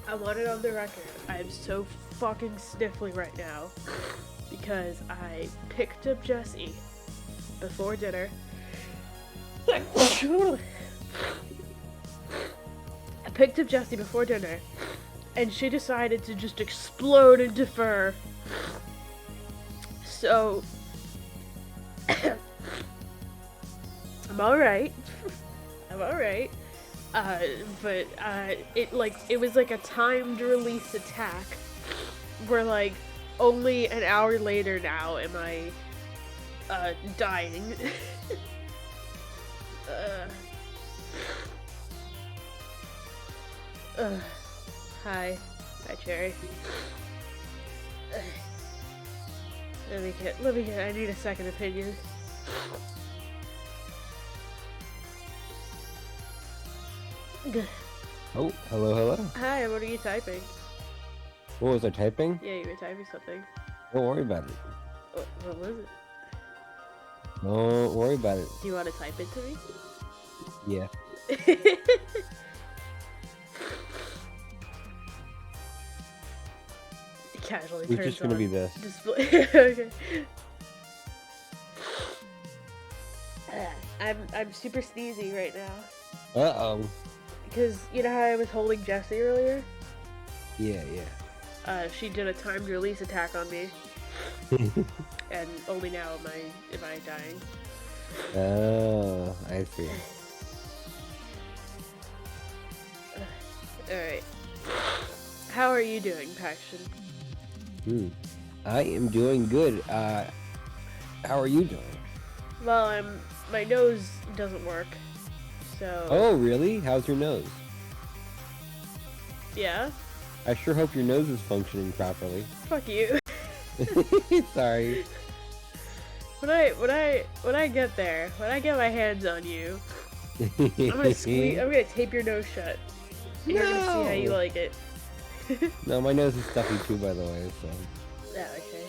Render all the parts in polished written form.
I want it on the record. I'm so fucking sniffly right now because I picked up Jessie before dinner. I picked up Jessie before dinner, and she decided to just explode into fur. So, I'm alright. I'm alright. But it was like a timed release attack where like only an hour later now am I dying. Hi, Cherry. Let me get, I need a second opinion. Oh, hello. Hi, what are you typing? What was I typing? Yeah, you were typing something. Don't worry about it. What was it? Don't worry about it. Do you want to type it to me? Yeah. Casually It's turns just gonna on be this. display. Okay. I'm super sneezy right now. Uh-oh. Because you know how I was holding Jessie earlier? Yeah. She did a timed release attack on me. And only now am I dying. Oh, I see. Alright. How are you doing, Paxton? I am doing good. How are you doing? Well, my nose doesn't work, so... Oh, really? How's your nose? Yeah? I sure hope your nose is functioning properly. Fuck you. Sorry. When I get there, when I get my hands on you, I'm gonna tape your nose shut. And you're gonna see how you like it. No, my nose is stuffy too, by the way, so... Yeah, okay.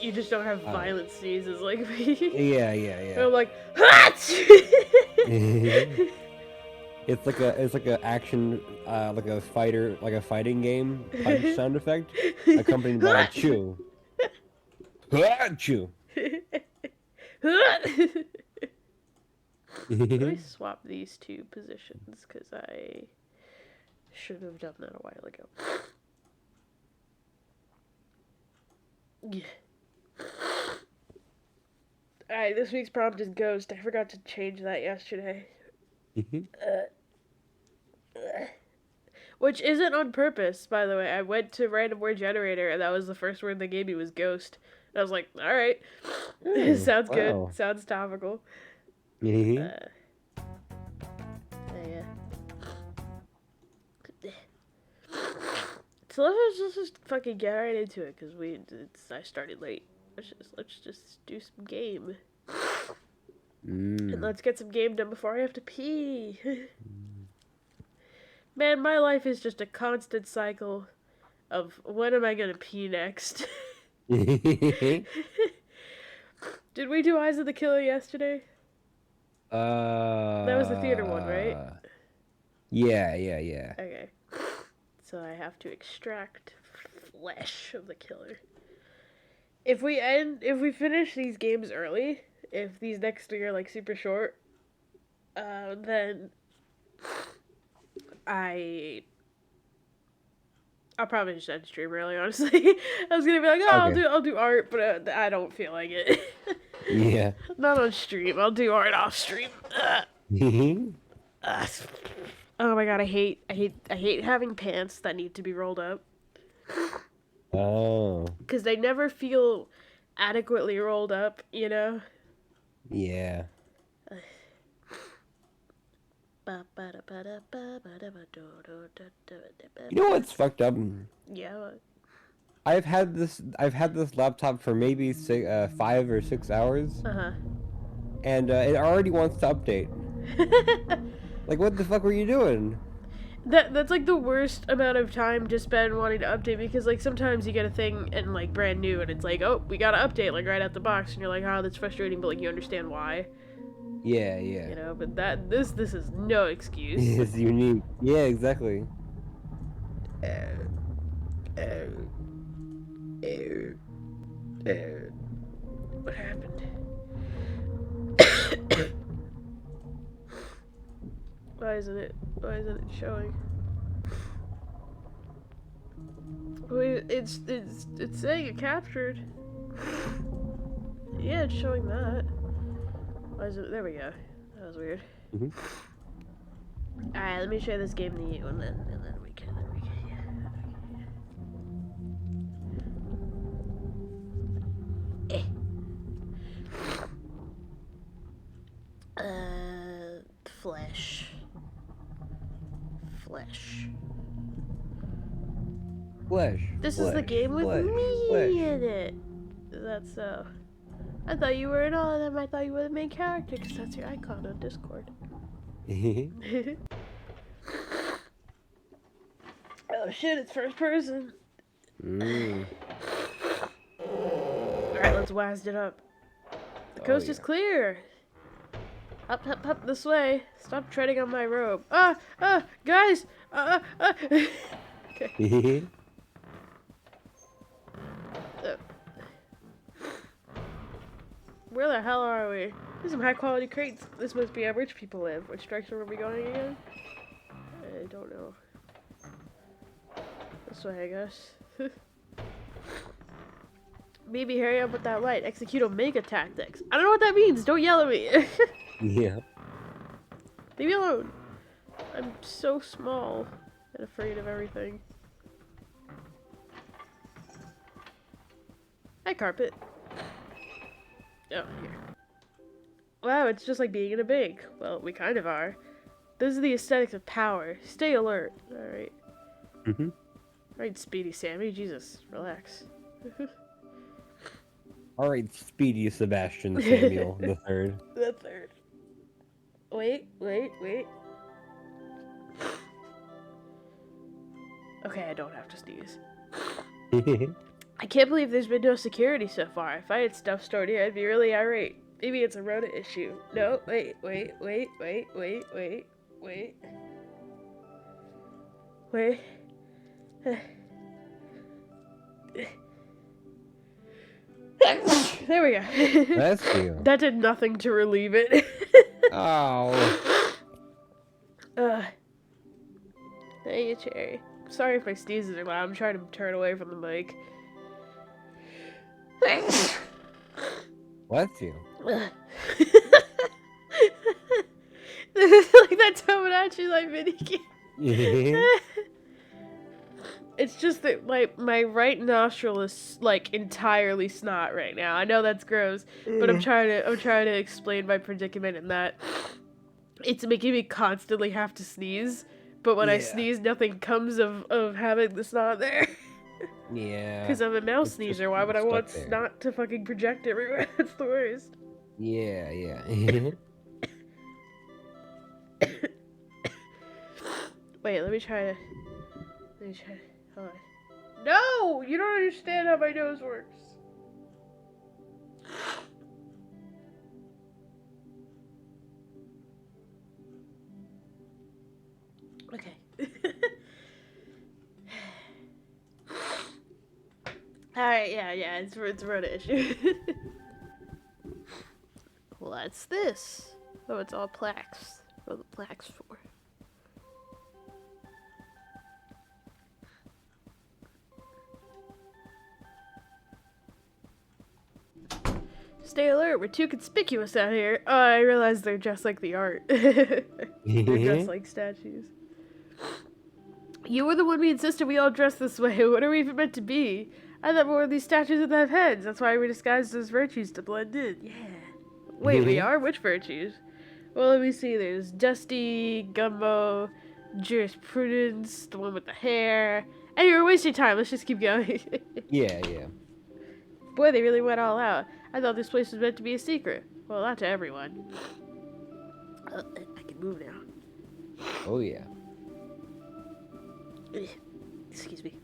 You just don't have violent sneezes like me. Yeah. And I'm like, HAT! It's like a action, like a fighting game punch sound effect, accompanied by a chew. Chew. Let me swap these two positions, because I should have done that a while ago. Yeah. Alright, this week's prompt is Ghost. I forgot to change that yesterday. Which isn't on purpose, by the way. I went to random word generator, and that was the first word they gave me was Ghost. And I was like, alright. Sounds wow. good. Sounds topical. Yeah. So let's just fucking get right into it, because I started late. Let's just do some game. And let's get some game done before I have to pee. Man, my life is just a constant cycle of when am I gonna pee next? Did we do Eyes of the Killer yesterday? That was the theater one, right? Yeah. Okay. So I have to extract flesh of the killer. If we finish these games early, if these next three are like super short, then I'll probably just end stream early, honestly. I was gonna be like, Okay. I'll do art, but I don't feel like it. Yeah. Not on stream. I'll do art off stream. Oh my god, I hate having pants that need to be rolled up. Oh. Because they never feel adequately rolled up, you know? Yeah. You know what's fucked up? Yeah, what? I've had this laptop for maybe 5 or 6 hours. Uh-huh. And it already wants to update. Like, what the fuck were you doing? That's like the worst amount of time to spend wanting to update, because like sometimes you get a thing and like brand new and it's like, oh, we gotta update like right out the box, and you're like, oh, that's frustrating, but like you understand why. Yeah, You yeah. know, but this is no excuse. It's unique. Yeah, exactly. What happened? Why isn't it showing? Wait, it's saying it captured. Yeah, it's showing that. Why is it? There we go. That was weird. Hmm. All right, let me show this game to you, and then we can. Yeah. Flesh. Flesh. Flesh, This is the flesh, game with flesh, flesh. me in it. Is that so? I thought you were in all of them. I thought you were the main character because that's your icon on Discord. Oh shit, it's first person. Mm. Alright, let's wazd it up. The coast is clear. Up, up, up this way. Stop treading on my robe. Guys! Okay. Where the hell are we? There's some high quality crates. This must be where rich people live. Which direction are we going again? I don't know. This way, I guess. Maybe hurry up with that light. Execute Omega tactics. I don't know what that means. Don't yell at me. Yeah. Leave me alone. I'm so small and afraid of everything. Hi, carpet. Oh, here. Wow, it's just like being in a bank. Well, we kind of are. This is the aesthetics of power. Stay alert. Alright. Mhm. Alright, Speedy Sammy. Jesus, relax. All right, Speedy Sebastian Samuel the third. The third. Wait. Okay, I don't have to sneeze. I can't believe there's been no security so far. If I had stuff stored here, I'd be really irate. Maybe it's a Rona issue. No, wait. Wait. There we go. That's you. That did nothing to relieve it. Oh. Hey, Cherry. Sorry if my sneezes are loud. I'm trying to turn away from the mic. What's you? This is like that Tomodachi like minigame. It's just that my right nostril is like entirely snot right now. I know that's gross, but I'm trying to explain my predicament in that it's making me constantly have to sneeze. But when I sneeze, nothing comes of having the snot there. Yeah. Because I'm a mouth It's sneezer. Why would I want there. snot to fucking project everywhere? That's the worst. Yeah. Wait, let me try. Hold on. No! You don't understand how my nose works. Okay. Alright, yeah, it's a Rona issue. What's this? Oh, it's all plaques. What are the plaques for? Stay alert, we're too conspicuous out here. Oh, I realize they're just like the art. They're just like statues. You were the one we insisted we all dress this way. What are we even meant to be? I thought more of these statues would have heads. That's why we disguised as virtues to blend in. Yeah. Wait, we are? Which virtues? Well, let me see. There's Dusty, Gumbo, Jurisprudence, the one with the hair. Anyway, we're wasting time. Let's just keep going. Yeah. Boy, they really went all out. I thought this place was meant to be a secret. Well, not to everyone. I can move now. Oh yeah. Excuse me.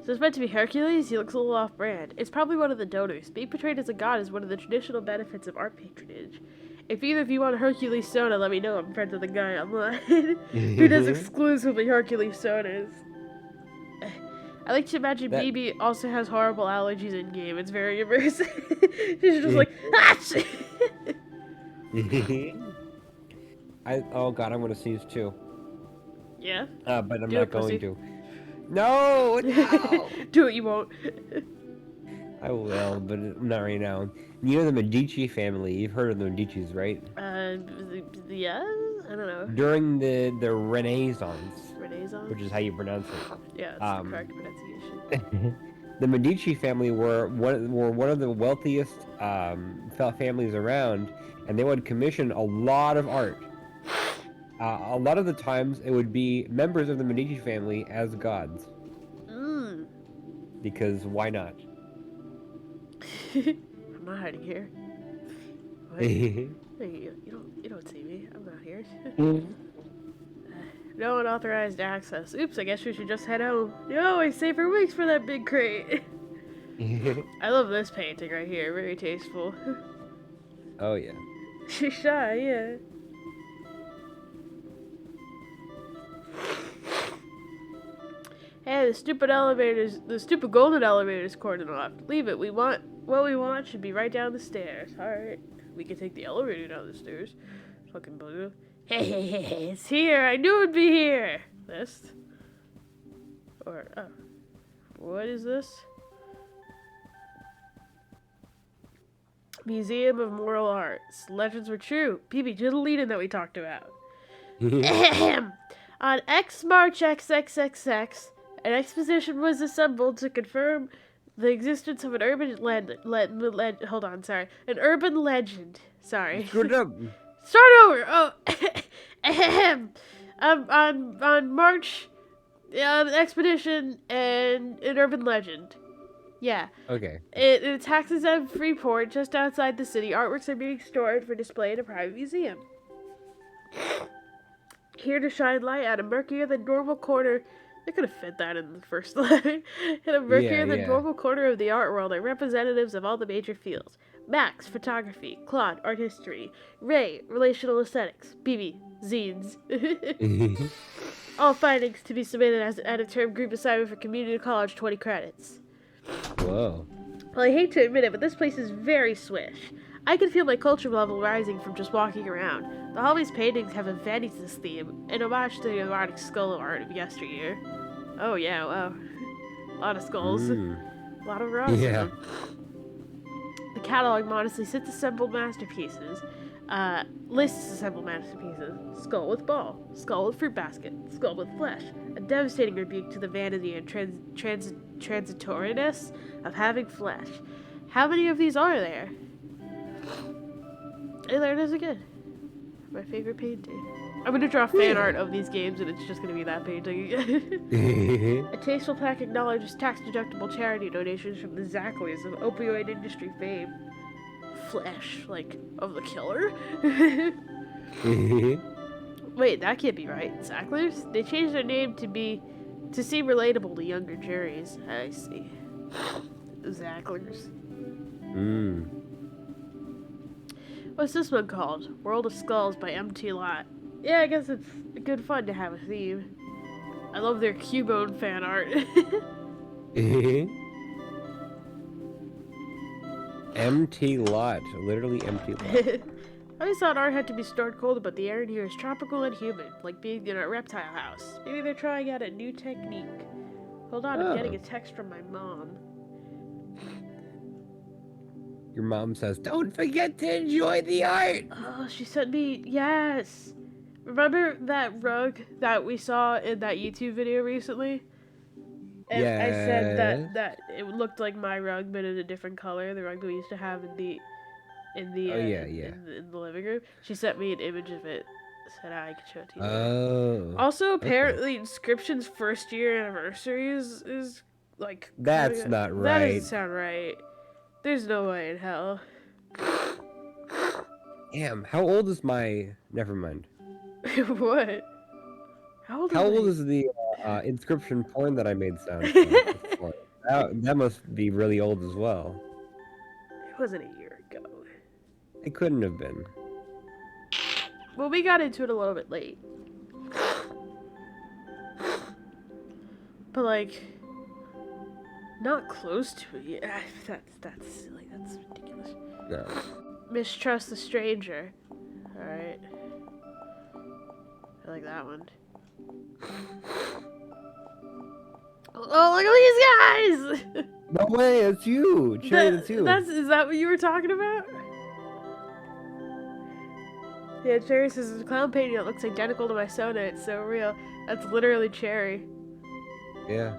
So it's meant to be Hercules? He looks a little off-brand. It's probably one of the donors. Being portrayed as a god is one of the traditional benefits of art patronage. If either of you want Hercules soda, let me know. I'm friends with a guy online who does exclusively Hercules sodas. I like to imagine That BB also has horrible allergies in game. It's very immersive. She's just like, ah! oh god, I'm gonna sneeze too. Yeah, But I'm do not it, going pussy. to. No, no. Do it, you won't. I will, but not right now. You know the Medici family. You've heard of the Medicis, right? Yeah? I don't know. During the Renaissance, Renaissance? which is how you pronounce it. Yeah, that's the correct pronunciation. The Medici family were one of the wealthiest families around, and they would commission a lot of art. A lot of the times, it would be members of the Medici family as gods. Because why not? I'm not hiding here. Wait. Hey, you don't see me. I'm not here. No unauthorized access. Oops, I guess we should just head home. No, I saved for weeks for that big crate. I love this painting right here. Very tasteful. Oh yeah. She's shy, yeah. Hey, the stupid golden elevator's cordoned off. Leave it. What we want should be right down the stairs. Alright. We can take the elevator down the stairs. Fucking bugger. Hey, it's here. I knew it'd be here. This? Or, oh. What is this? Museum of Moral Arts. Legends were true. PB, do the lead-in that we talked about. On X March XXXX, an exposition was assembled to confirm the existence of an urban an urban legend. Sorry. Screwed up. Start over. Oh, on March, an expedition and an urban legend. Yeah. Okay. In a tax-exempt Freeport just outside the city, artworks are being stored for display in a private museum. Here to shine light at a murkier than normal corner. They could have fit that in the first line. In a murkier than normal corner of the art world are representatives of all the major fields. Max, photography. Claude, art history. Ray, relational aesthetics. BB, zines. All findings to be submitted at a term group assignment for community college, 20 credits. Whoa. Well, I hate to admit it, but this place is very swish. I can feel my culture level rising from just walking around. The hallway's paintings have a Venice theme, an homage to the erotic skull art of yesteryear. Oh yeah, wow. A lot of skulls. A lot of rocks. Yeah. The catalog modestly lists assembled masterpieces. Skull with ball, skull with fruit basket, skull with flesh. A devastating rebuke to the vanity and transitoriness of having flesh. How many of these are there? Hey, there it is again. My favorite painting. I'm gonna draw fan art of these games and it's just gonna be that painting again. A tasteful plaque acknowledges tax-deductible charity donations from the Zackleys of opioid industry fame. Flesh, like, of the killer? Wait, that can't be right. Zacklers? They changed their name to seem relatable to younger juries. I see. Zacklers. What's this one called? World of Skulls by MT Lot. Yeah, I guess it's good fun to have a theme. I love their Cubone fan art. Empty lot. Literally empty lot. I always thought art had to be stored cold, but the air in here is tropical and humid, like being in a reptile house. Maybe they're trying out a new technique. Hold on, I'm getting a text from my mom. Your mom says, "Don't forget to enjoy the art." Oh, she sent me, yes. Remember that rug that we saw in that YouTube video recently? And I said that it looked like my rug, but in a different color. The rug that we used to have in the in the living room. She sent me an image of it. Said I could show it to you. Oh. Also, apparently, Inscription's first year anniversary is like. That's not right. That doesn't sound right. There's no way in hell. Damn, how old is my... Never mind. What? How old is the Inscription porn that I made sound? That must be really old as well. It wasn't a year ago. It couldn't have been. Well, we got into it a little bit late. But, like, not close to it. Yeah, that's silly. That's ridiculous. No. Mistrust the stranger. Alright. I like that one. Oh, look at these guys! No way, it's you! Cherry, that's you. Is that what you were talking about? Yeah, Cherry says it's a clown painting that looks identical to my Sona. It's so real. That's literally Cherry. Yeah.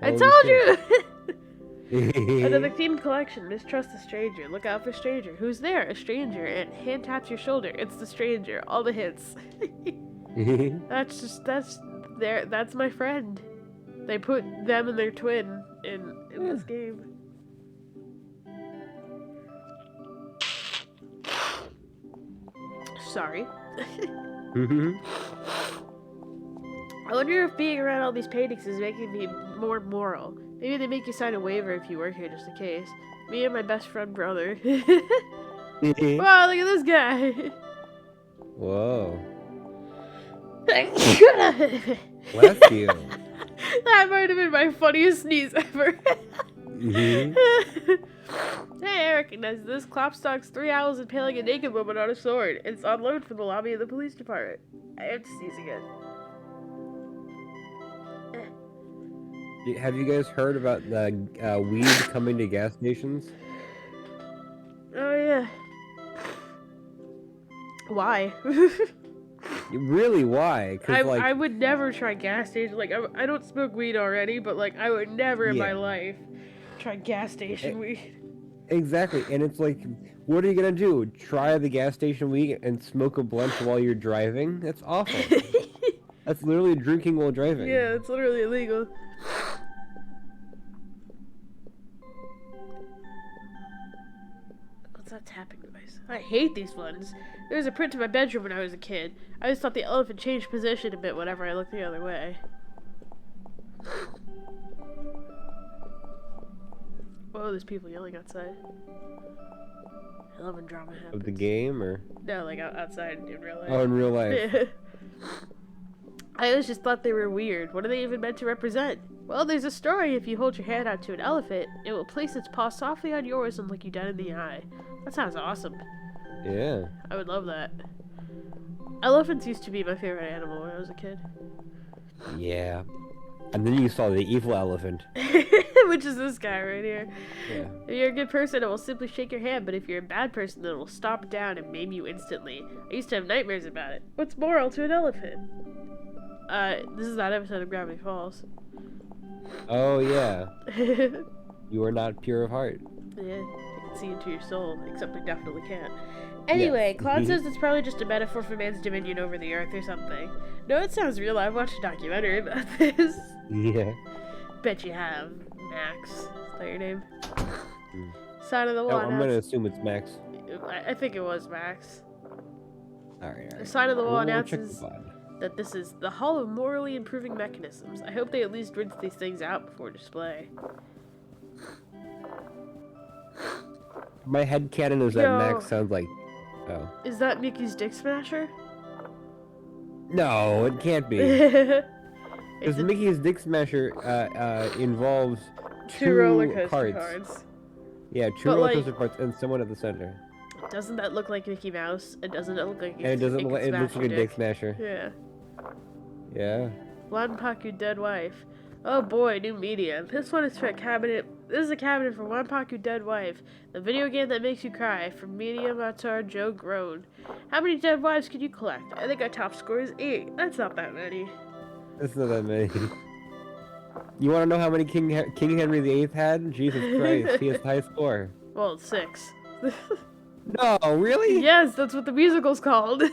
I Holy told shit. you! Another themed collection. Mistrust the stranger. Look out for stranger. Who's there? A stranger. And hand taps your shoulder. It's the stranger. All the hints. That's my friend. They put them and their twin in this game. Sorry. I wonder if being around all these paintings is making me more moral. Maybe they make you sign a waiver if you work here just in case. Me and my best friend brother. Wow, look at this guy. Whoa. Bless Bless you. That might have been my funniest sneeze ever. Hey, I recognize this. Klopstock's 3 owls impaling a naked woman on a sword. It's on loan from the lobby of the police department. I have to sneeze again. Have you guys heard about the weed coming to gas stations? Oh, yeah. Why? Really, why? 'Cause, like, I would never try gas station. Like, I don't smoke weed already, but, like, I would never in my life try gas station weed. Exactly, and it's like, what are you gonna do? Try the gas station weed and smoke a blunt while you're driving? That's awful. That's literally drinking while driving. Yeah, it's literally illegal. What's that tapping noise? I hate these ones. There was a print in my bedroom when I was a kid. I always thought the elephant changed position a bit whenever I looked the other way. Whoa, there's people yelling outside. I love when drama happens. Of the game, or? No, like outside in real life. Oh, in real life. I always just thought they were weird. What are they even meant to represent? Well, there's a story. If you hold your hand out to an elephant, it will place its paw softly on yours and look you dead in the eye. That sounds awesome. Yeah. I would love that. Elephants used to be my favorite animal when I was a kid. Yeah. And then you saw the evil elephant. Which is this guy right here. Yeah. If you're a good person, it will simply shake your hand, but if you're a bad person, then it will stomp down and maim you instantly. I used to have nightmares about it. What's moral to an elephant? This is that episode of Gravity Falls. Oh, yeah. You are not pure of heart. Yeah, I can see into your soul, except we definitely can't. Anyway, yes. Claude says it's probably just a metaphor for man's dominion over the earth or something. No, it sounds real. I've watched a documentary about this. Yeah. Bet you have, Max. Is that your name? Sign of the Wall. I'm gonna assume it's Max. I think it was Max. Alright. The Sign of the Wall announces that this is the Hall of Morally Improving Mechanisms. I hope they at least rinse these things out before display. My headcanon is that Max sounds like... Oh. Is that Mickey's Dick Smasher? No, it can't be. Because Mickey's Dick Smasher involves two roller coaster cards. Yeah, two roller coaster cards and someone at the center. Doesn't that look like Mickey Mouse? And doesn't it look like it doesn't look, it looks like a Dick Smasher. Yeah. Yeah. Wanpaku Dead Wife. Oh boy, new media. This one is for a cabinet. This is a cabinet for Wanpaku Dead Wife, the video game that makes you cry. From Media Matar Joe Groan. How many dead wives could you collect? I think our top score is 8. That's not that many. That's not that many. You want to know how many King Henry VIII had? Jesus Christ, he has the high score. Well, it's 6. No, really? Yes, that's what the musical's called.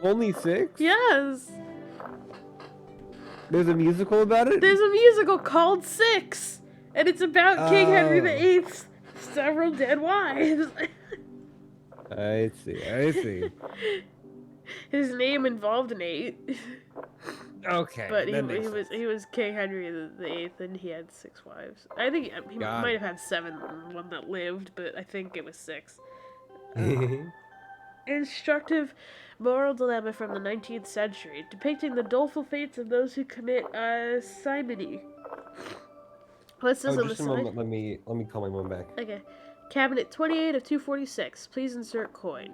Only 6? Yes. There's a musical about it? There's a musical called 6. And it's about King Henry VIII's several dead wives. I see. His name involved an 8. Okay. But he was King Henry VIII, and he had 6 wives. I think he might have had 7, one that lived, but I think it was 6. instructive moral dilemma from the 19th century, depicting the doleful fates of those who commit simony. What's this Oh, on the just a side? moment. Let me call my mom back. Okay. Cabinet 28 of 246. Please insert coin.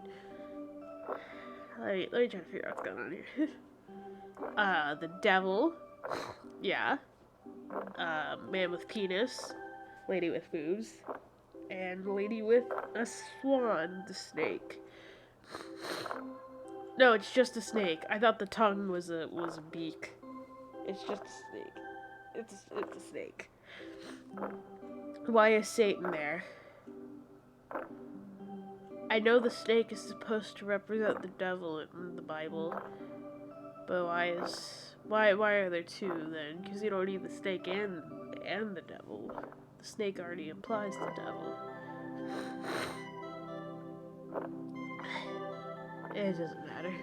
Let me try to figure out what's going on here. The devil. Yeah. Man with penis. Lady with boobs. And lady with a swan, the snake. No, it's just a snake. I thought the tongue was a beak. It's just a snake. It's a snake. Why is Satan there? I know the snake is supposed to represent the devil in the Bible, but why are there two then? Because you don't need the snake and the devil. The snake already implies the devil. It doesn't matter.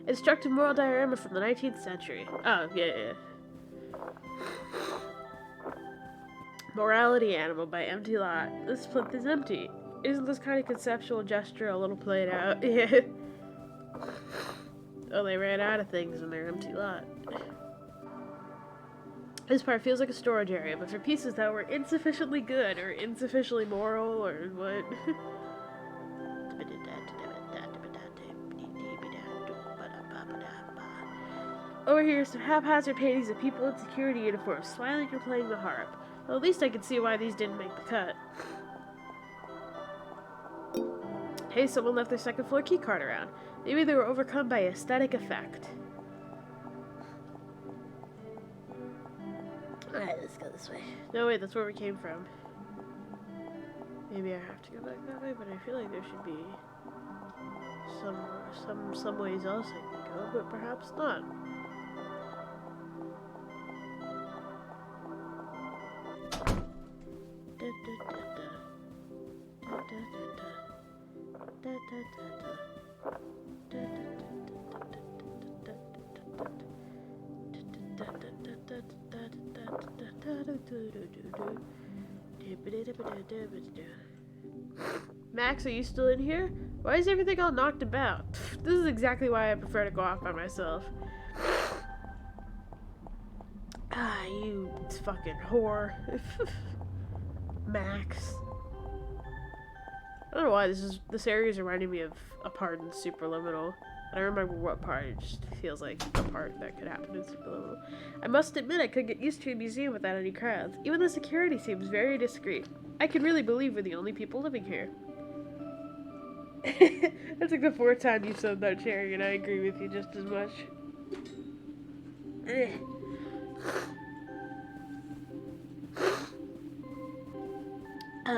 Instructive moral diorama from the 19th century. Oh, yeah. Morality Animal by Empty Lot. This plinth is empty. Isn't this kind of conceptual gesture a little played out? Yeah. Oh, they ran out of things in their empty lot. This part feels like a storage area, but for pieces that were insufficiently good, or insufficiently moral, or what? Over here are some haphazard paintings of people in security uniforms, smiling and playing the harp. Well, at least I can see why these didn't make the cut. Hey, someone left their second floor keycard around. Maybe they were overcome by aesthetic effect. Alright, let's go this way. No, wait, that's where we came from. Maybe I have to go back that way, but I feel like there should be some ways else I can go, but perhaps not. Max, are you still in here? Why is everything all knocked about? This is exactly why I prefer to go off by myself. Ah, you fucking whore. Max. I don't know why this area is reminding me of a part in Superliminal. I don't remember what part, it just feels like a part that could happen in Superliminal. I must admit I could get used to a museum without any crowds. Even the security seems very discreet. I can really believe we're the only people living here. That's like the fourth time you said that, Cherry, and I agree with you just as much.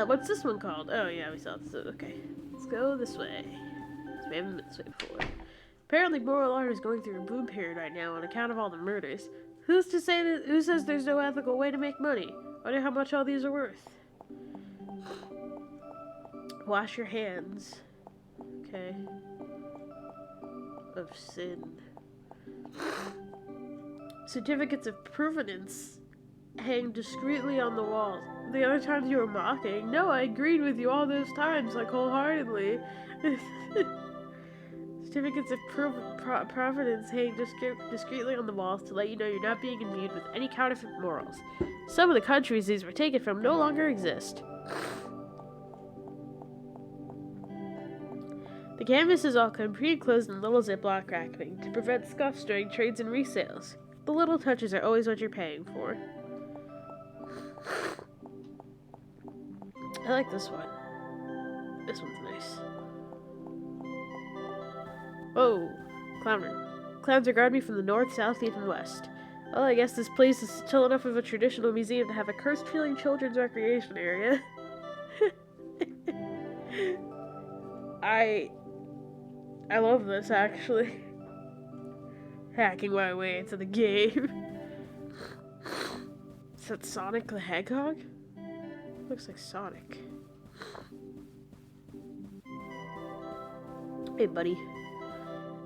What's this one called? Oh yeah, we saw this. Okay, let's go this way. We haven't been this way before. Apparently, moral art is going through a boom period right now on account of all the murders. Who says there's no ethical way to make money? Wonder how much all these are worth. Wash your hands. Okay. Of sin. Certificates of provenance hang discreetly on the walls. The other times you were mocking. No, I agreed with you all those times, like wholeheartedly. Certificates of provenance hang discreetly on the walls to let you know you're not being imbued with any counterfeit morals. Some of the countries these were taken from no longer exist. The canvas is all pre-enclosed in little Ziploc wrapping to prevent scuffs during trades and resales. The little touches are always what you're paying for. I like this one. This one's nice. Whoa, clowns regard me from the north, south, even west. Well, I guess this place is still enough of a traditional museum to have a cursed-feeling children's recreation area. I love this, actually. Hacking my way into the game. Is that Sonic the Hedgehog? Looks like Sonic. Hey, buddy.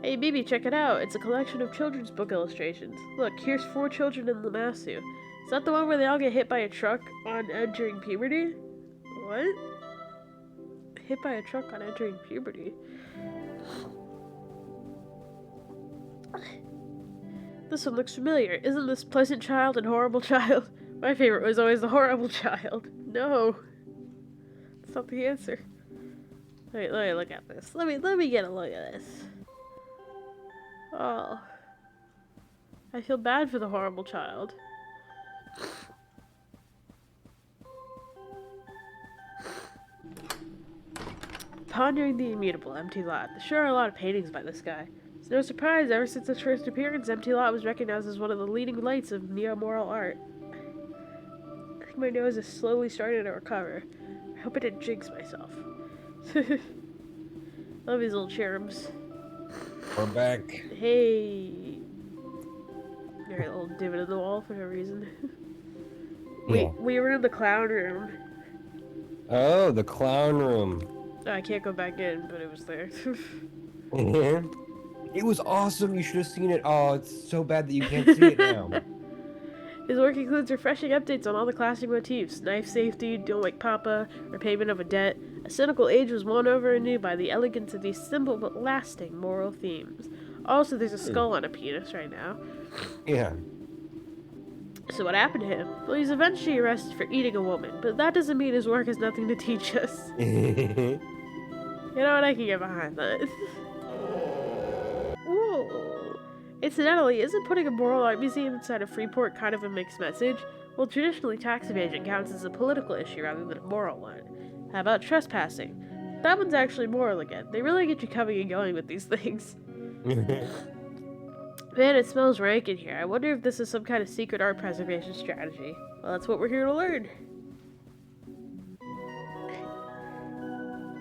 Hey, BB, check it out. It's a collection of children's book illustrations. Look, here's 4 children in Lamassu. Is that the one where they all get hit by a truck on entering puberty? What? hit by a truck on entering puberty. This one looks familiar. Isn't this pleasant child and horrible child? My favorite was always the horrible child. No. That's not the answer. Wait, let me look at this. Let me get a look at this. Oh. I feel bad for the horrible child. Pondering the immutable empty lot. There sure are a lot of paintings by this guy. It's no surprise, ever since its first appearance, Empty Lot was recognized as one of the leading lights of neo-moral art. I think my nose is slowly starting to recover. I hope I didn't jinx myself. Love these little cherubs. We're back. Hey. Alright, little divot in the wall for no reason. Yeah. We were in the clown room. Oh, the clown room. Oh, I can't go back in, but it was there. It was awesome. You should have seen it. Oh, it's so bad that you can't see it now. His work includes refreshing updates on all the classic motifs: knife safety, don't wake papa, repayment of a debt. A cynical age was won over anew by the elegance of these simple but lasting moral themes. Also, there's a skull on a penis right now. Yeah. So what happened to him? Well, he's eventually arrested for eating a woman, but that doesn't mean his work has nothing to teach us. You know what? I can get behind that. Whoa. Incidentally, isn't putting a moral art museum inside of Freeport kind of a mixed message? Well, traditionally, tax evasion counts as a political issue rather than a moral one. How about trespassing? That one's actually moral again. They really get you coming and going with these things. Man, it smells rank in here. I wonder if this is some kind of secret art preservation strategy. Well, that's what we're here to learn.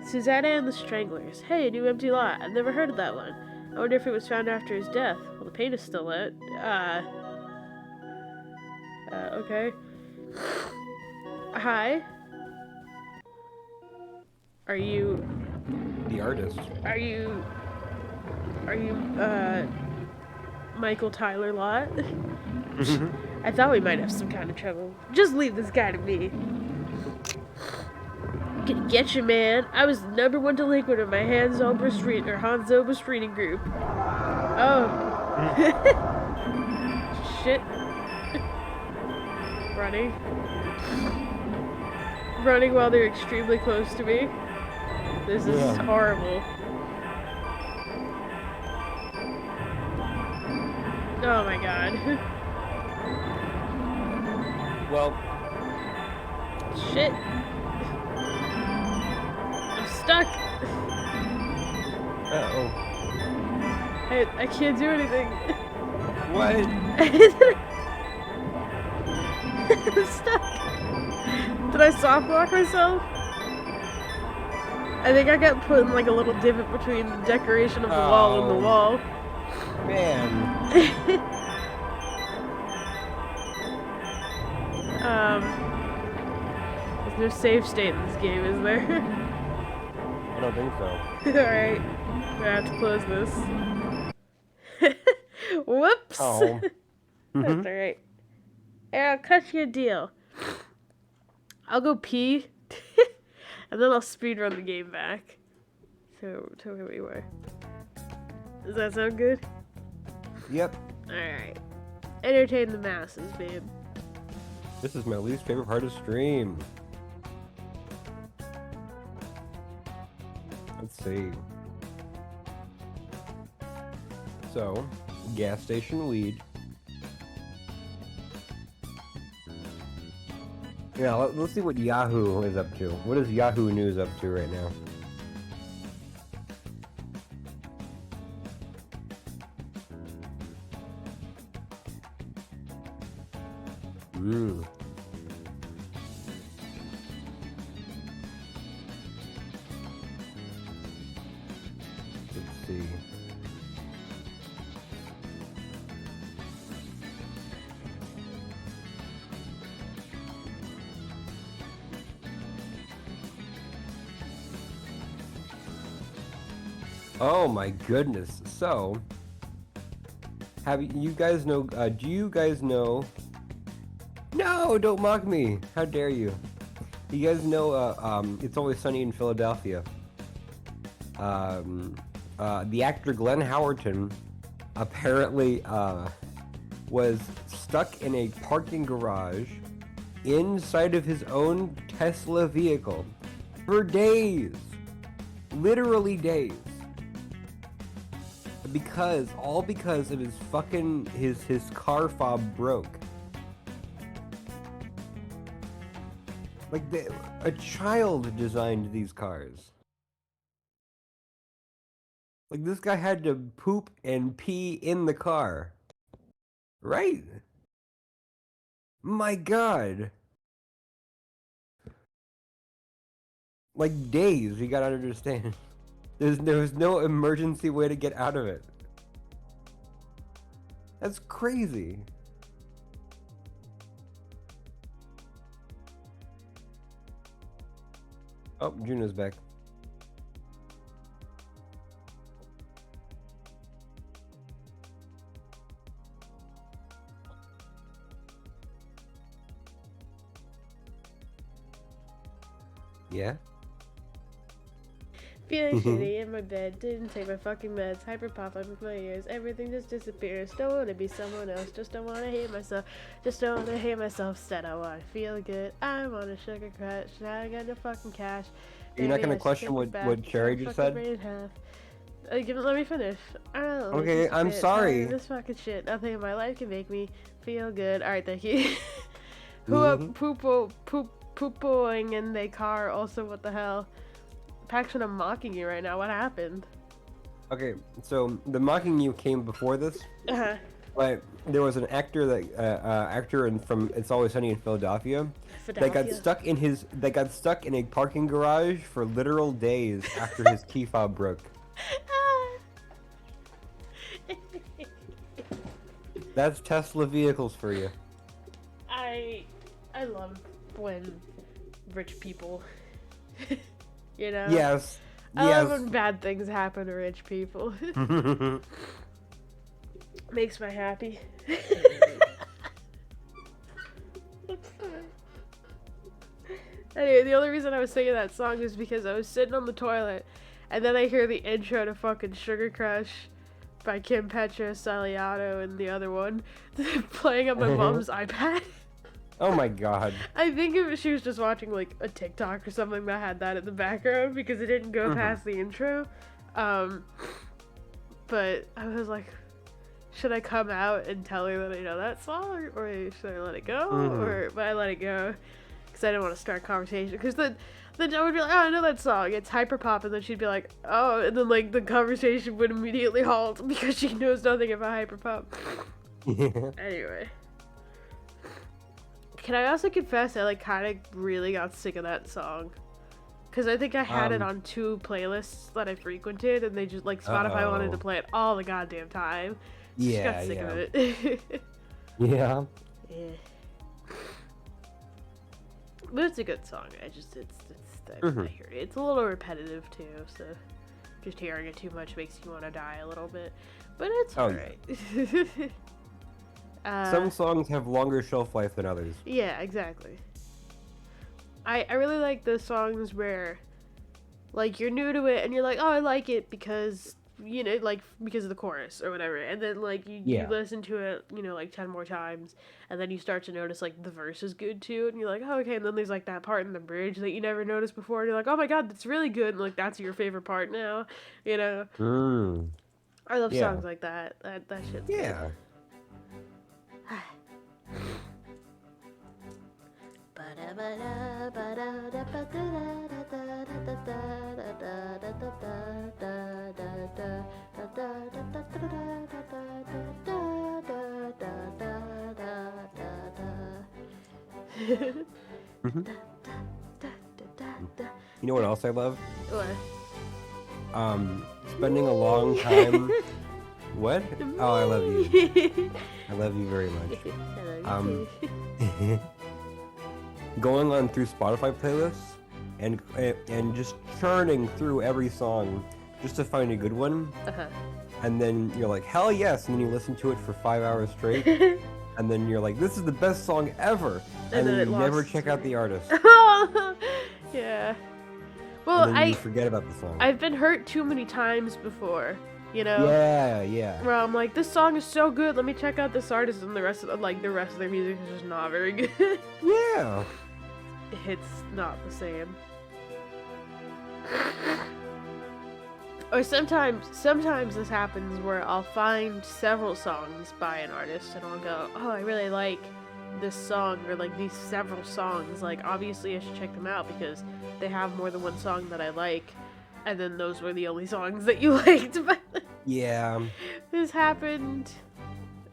Susanna and the Stranglers. Hey, a new empty lot. I've never heard of that one. I wonder if it was found after his death. Well, the paint is still lit. Okay. Hi. Are you... The artist. Are you, Michael Tyler Lott? I thought we might have some kind of trouble. Just leave this guy to me. Gonna get you, man. I was the #1 delinquent of my Hans Oberst reading group. Oh. Shit. Running. Running while they're extremely close to me. This is horrible. Oh my god. Well. Shit. I'm stuck. Uh-oh. I can't do anything. What? I'm stuck. Did I soft lock myself? I think I got put in like a little divot between the decoration of the wall and the wall. Man. There's no save state in this game, is there? I don't think so. Alright. I'm gonna have to close this. Whoops! Oh. That's alright. I'll cut you a deal. I'll go pee, and then I'll speedrun the game back. So, where we were. Does that sound good? Yep. Alright. Entertain the masses, babe. This is my least favorite part of stream. Let's see. So, gas station weed. Yeah, let's see what Yahoo is up to. What is Yahoo News up to right now? Let's see. Oh my goodness. So, have you guys know, do you guys know? No, don't mock me. How dare you? You guys know, It's Always Sunny in Philadelphia. the actor Glenn Howerton apparently was stuck in a parking garage inside of his own Tesla vehicle for days, literally days, because of his fucking his car fob broke. Like a child designed these cars. Like this guy had to poop and pee in the car. Right? My God. Like days, you gotta understand. There was no emergency way to get out of it. That's crazy. Oh, Juno's back. Yeah? Feeling shitty in my bed, didn't take my fucking meds, hyper pop up with my ears, everything just disappears, don't wanna be someone else, just don't wanna hate myself, just don't wanna hate myself, instead I wanna feel good, I want a sugar crash, now I got no fucking cash. You're not gonna question what Cherry just said? Let me finish. I don't know. Okay, I'm sorry. This fucking shit. Nothing in my life can make me feel good. Alright, thank you. Who up poopoing in the car? Also, what the hell? Paxton, I'm mocking you right now. What happened? Okay, so the mocking you came before this, but there was an actor from It's Always Sunny in Philadelphia that got stuck in a parking garage for literal days after his key fob broke. That's Tesla vehicles for you. I love when rich people, you know. Yes. I love when bad things happen to rich people. Makes me happy. Anyway, the only reason I was singing that song is because I was sitting on the toilet, and then I hear the intro to fucking Sugar Crush by Kim Petras, Saliato, and the other one playing on my mom's iPad. Oh my God. I think she was just watching like a TikTok or something that had that in the background because it didn't go past the intro. But I was like, should I come out and tell her that I know that song, or should I let it go? But I let it go because I didn't want to start a conversation. Because then I would be like, oh, I know that song. It's hyperpop, and then she'd be like, oh, and then like the conversation would immediately halt because she knows nothing about hyperpop. Anyway. Can I also confess I like kind of really got sick of that song? Because I think I had it on 2 playlists that I frequented, and they just like Spotify wanted to play it all the goddamn time. Just got sick of it. Yeah. But it's a good song. I heard it. It's a little repetitive too, so just hearing it too much makes you want to die a little bit. But it's alright. Some songs have longer shelf life than others. Yeah, exactly. I really like the songs where, like, you're new to it and you're like, oh, I like it because, you know, like, because of the chorus or whatever. And then, like, you listen to it, you know, like, 10 more times. And then you start to notice, like, the verse is good, too. And you're like, oh, okay. And then there's, like, that part in the bridge that you never noticed before. And you're like, oh, my God, that's really good. And, like, that's your favorite part now, you know? I love songs like that. That shit's good. You know what else I love? What? Spending a long time. What? Oh, I love you. I love you very much. I love you too. Going on through Spotify playlists and just churning through every song just to find a good one. And then you're like, hell yes, and then you listen to it for 5 hours straight. And then you're like, this is the best song ever. And then you never check out the artist. Yeah. Well, and then you just forget about the song. I've been hurt too many times before, you know. Yeah. Where I'm like, this song is so good. Let me check out this artist, and the rest of their music is just not very good. Yeah. It's not the same. Or sometimes this happens where I'll find several songs by an artist, and I'll go, oh, I really like this song, or like these several songs. Like, obviously I should check them out because they have more than one song that I like. And then those were the only songs that you liked. Yeah. This happened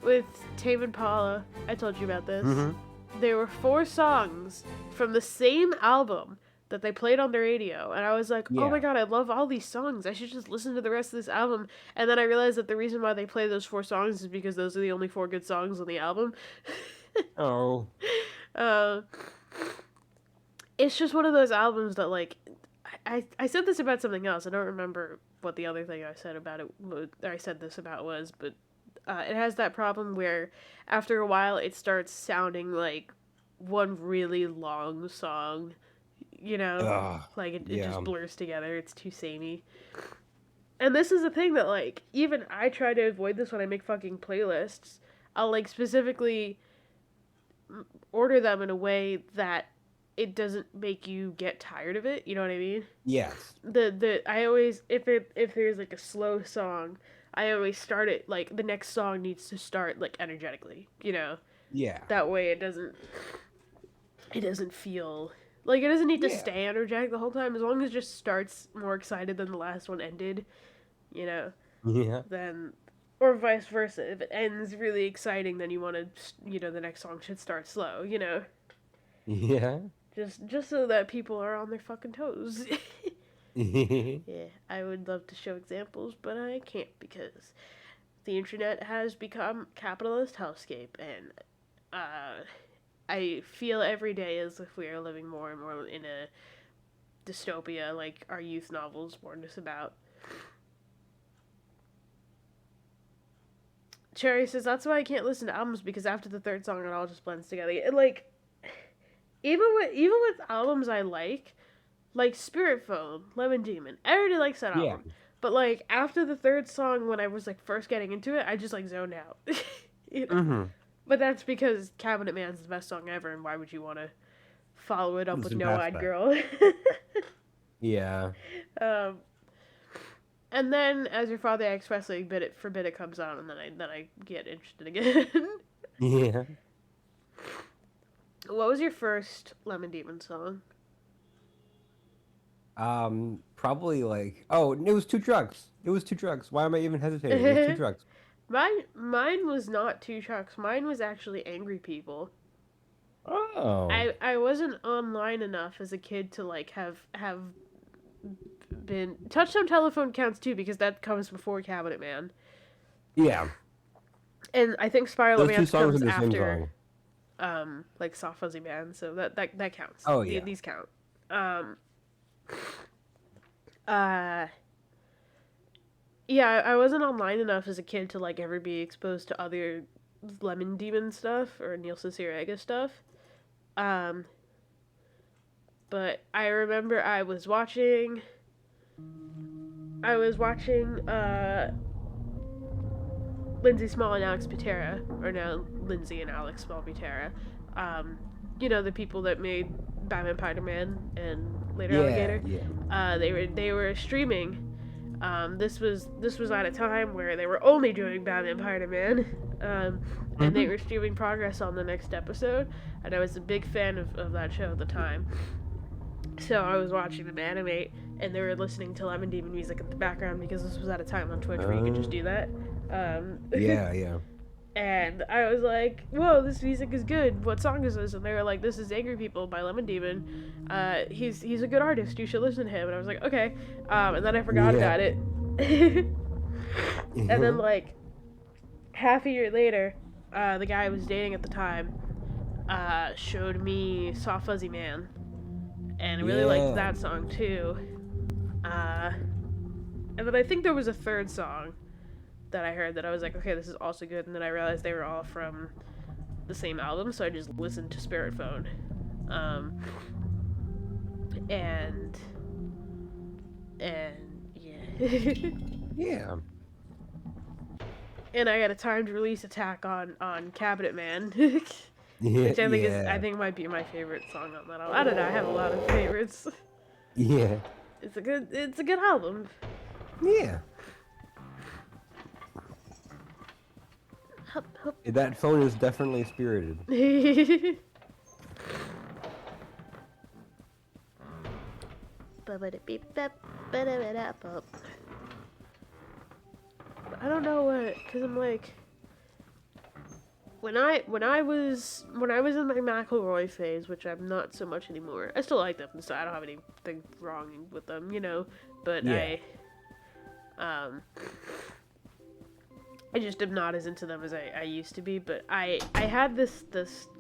with Tame Impala. I told you about this. Mm-hmm. There were 4 songs from the same album that they played on the radio, and I was like, oh my god, I love all these songs. I should just listen to the rest of this album. And then I realized that the reason why they play those 4 songs is because those are the only 4 good songs on the album. Oh. It's just one of those albums that, like, I said this about something else. I don't remember what the other thing I said about it, I said this about was, but it has that problem where after a while it starts sounding like one really long song, you know? Like, it just blurs together. It's too samey. And this is the thing that, like, even I try to avoid this when I make fucking playlists. I'll, like, specifically order them in a way that it doesn't make you get tired of it. You know what I mean? Yes. I always, if there's like a slow song, I always start it like the next song needs to start like energetically. You know? Yeah. That way it doesn't feel like it doesn't need to stay energetic the whole time. As long as it just starts more excited than the last one ended, you know? Yeah. Then, or vice versa. If it ends really exciting, then you want to, you know, the next song should start slow. You know? Yeah. Just so that people are on their fucking toes. Yeah, I would love to show examples, but I can't because the internet has become capitalist hellscape, and I feel every day as if we are living more and more in a dystopia like our youth novels warned us about. Cherry says, that's why I can't listen to albums, because after the 3rd song it all just blends together. It, like, even with albums I like Spirit Phone, Lemon Demon, everybody likes that album. Yeah. But, like, after the 3rd song, when I was, like, first getting into it, I just, like, zoned out. You know? Mm-hmm. But that's because Cabinet Man's the best song ever, and why would you want to follow it up with No Eyed Girl? Yeah. And then, As Your Father I Expressly Forbid It comes on, and then I get interested again. Yeah. What was your first Lemon Demon song? Probably like, it was 2 Trucks. It was 2 Trucks. Why am I even hesitating? It was 2 Trucks. Mine was not 2 Trucks. Mine was actually Angry People. Oh. I wasn't online enough as a kid to like have been Touchstone Telephone counts too because that comes before Cabinet Man. Yeah. And I think Spiral Romance comes after. Song. Like Soft Fuzzy Man, so that counts. Oh yeah. These count. Yeah, I wasn't online enough as a kid to like ever be exposed to other Lemon Demon stuff or Neil Cicierega stuff. But I remember I was watching Lindsay Small and Alex Patera, or now Lindsay and Alex Small Patera. You know, the people that made Batman Spider-Man and later Alligator. Yeah. They were streaming. This was at a time where they were only doing Batman Spider-Man. And they were streaming progress on the next episode, and I was a big fan of that show at the time. So I was watching them animate, and they were listening to Lemon Demon music in the background because this was at a time on Twitch where you could just do that. Yeah. And I was like, whoa, this music is good. What song is this? And they were like, this is Angry People by Lemon Demon. He's a good artist. You should listen to him. And I was like, okay. And then I forgot about it. And then, like, half a year later, the guy I was dating at the time showed me Soft Fuzzy Man. And I really liked that song, too. And then I think there was a 3rd song that I heard that I was like, okay, this is also good, and then I realized they were all from the same album, so I just listened to Spirit Phone. And And yeah. Yeah. And I got a timed release attack on Cabinet Man. Yeah. Which I think Yeah. might be my favorite song on that album. I don't know, I have a lot of favorites. Yeah. It's a good album. Yeah. Hup, hup. That phone is definitely spirited. I don't know what, cause I'm like, when I was in my McElroy phase, which I'm not so much anymore. I still like them, so I don't have anything wrong with them, you know. But Yeah. I just am not as into them as I used to be. But I had this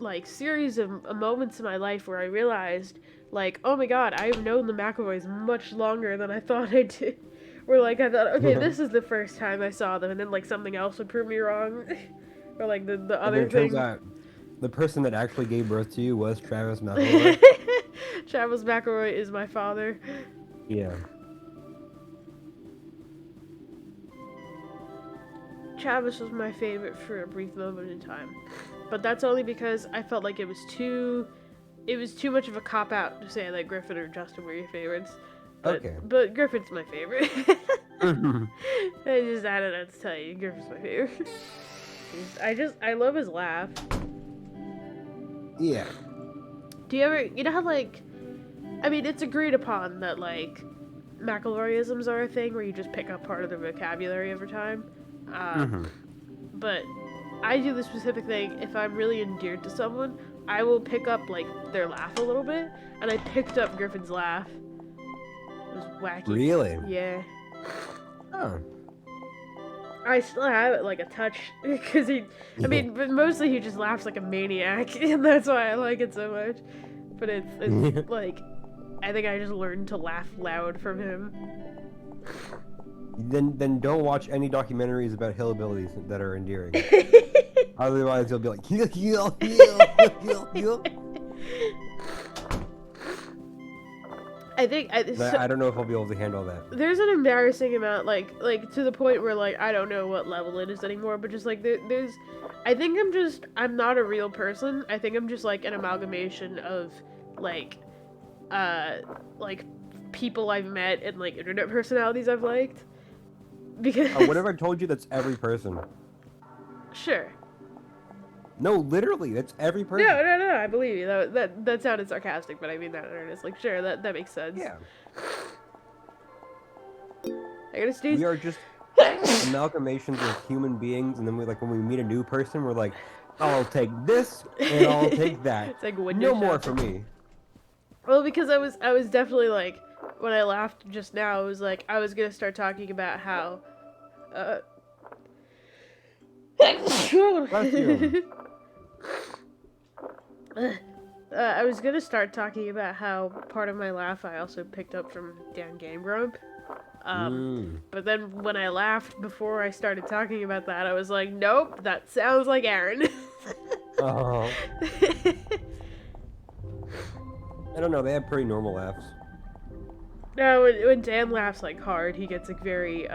like series of moments in my life where I realized, like, oh my god, I've known the McElroys much longer than I thought I did. Where like I thought, okay, this is the first time I saw them, and then like something else would prove me wrong, or like the And other then it turns thing. out the person that actually gave birth to you was Travis McElroy. Travis McElroy is my father. Yeah. Travis was my favorite for a brief moment in time, but that's only because I felt like it was too much of a cop out to say that Griffin or Justin were your favorites. But Griffin's my favorite. I don't know to tell you, Griffin's my favorite. I love his laugh. Yeah. Do you ever, you know how like, I mean, it's agreed upon that like McElroyisms are a thing where you just pick up part of the vocabulary over time. But I do the specific thing, if I'm really endeared to someone, I will pick up like their laugh a little bit, and I picked up Griffin's laugh. It was wacky. Really? Yeah. Oh. I still have it like a touch, because but mostly he just laughs like a maniac, and that's why I like it so much. But it's like, I think I just learned to laugh loud from him. Then don't watch any documentaries about hillbillies that are endearing. Otherwise, you'll be like, heal. I think I don't know if I'll be able to handle that. There's an embarrassing amount, like to the point where like I don't know what level it is anymore. But just like there's, I think I'm not a real person. I think I'm just like an amalgamation of like people I've met and like internet personalities I've liked. Because whatever I told you, that's every person. Sure. No, literally, that's every person. No, I believe you. That sounded sarcastic, but I mean that in earnest. Like, sure, that makes sense. Yeah. I gotta stay. We are just amalgamations of human beings, and then when we meet a new person, we're like, I'll take this and I'll take that. It's like window no more shopping. for me. Well, because I was definitely like, when I laughed just now, it was like I was gonna start talking about how I was gonna start talking about how part of my laugh I also picked up from Dan Game Grump. But then when I laughed before I started talking about that, I was like, nope, that sounds like Aaron. I don't know, they have pretty normal laughs. No, when Dan laughs like hard, he gets like very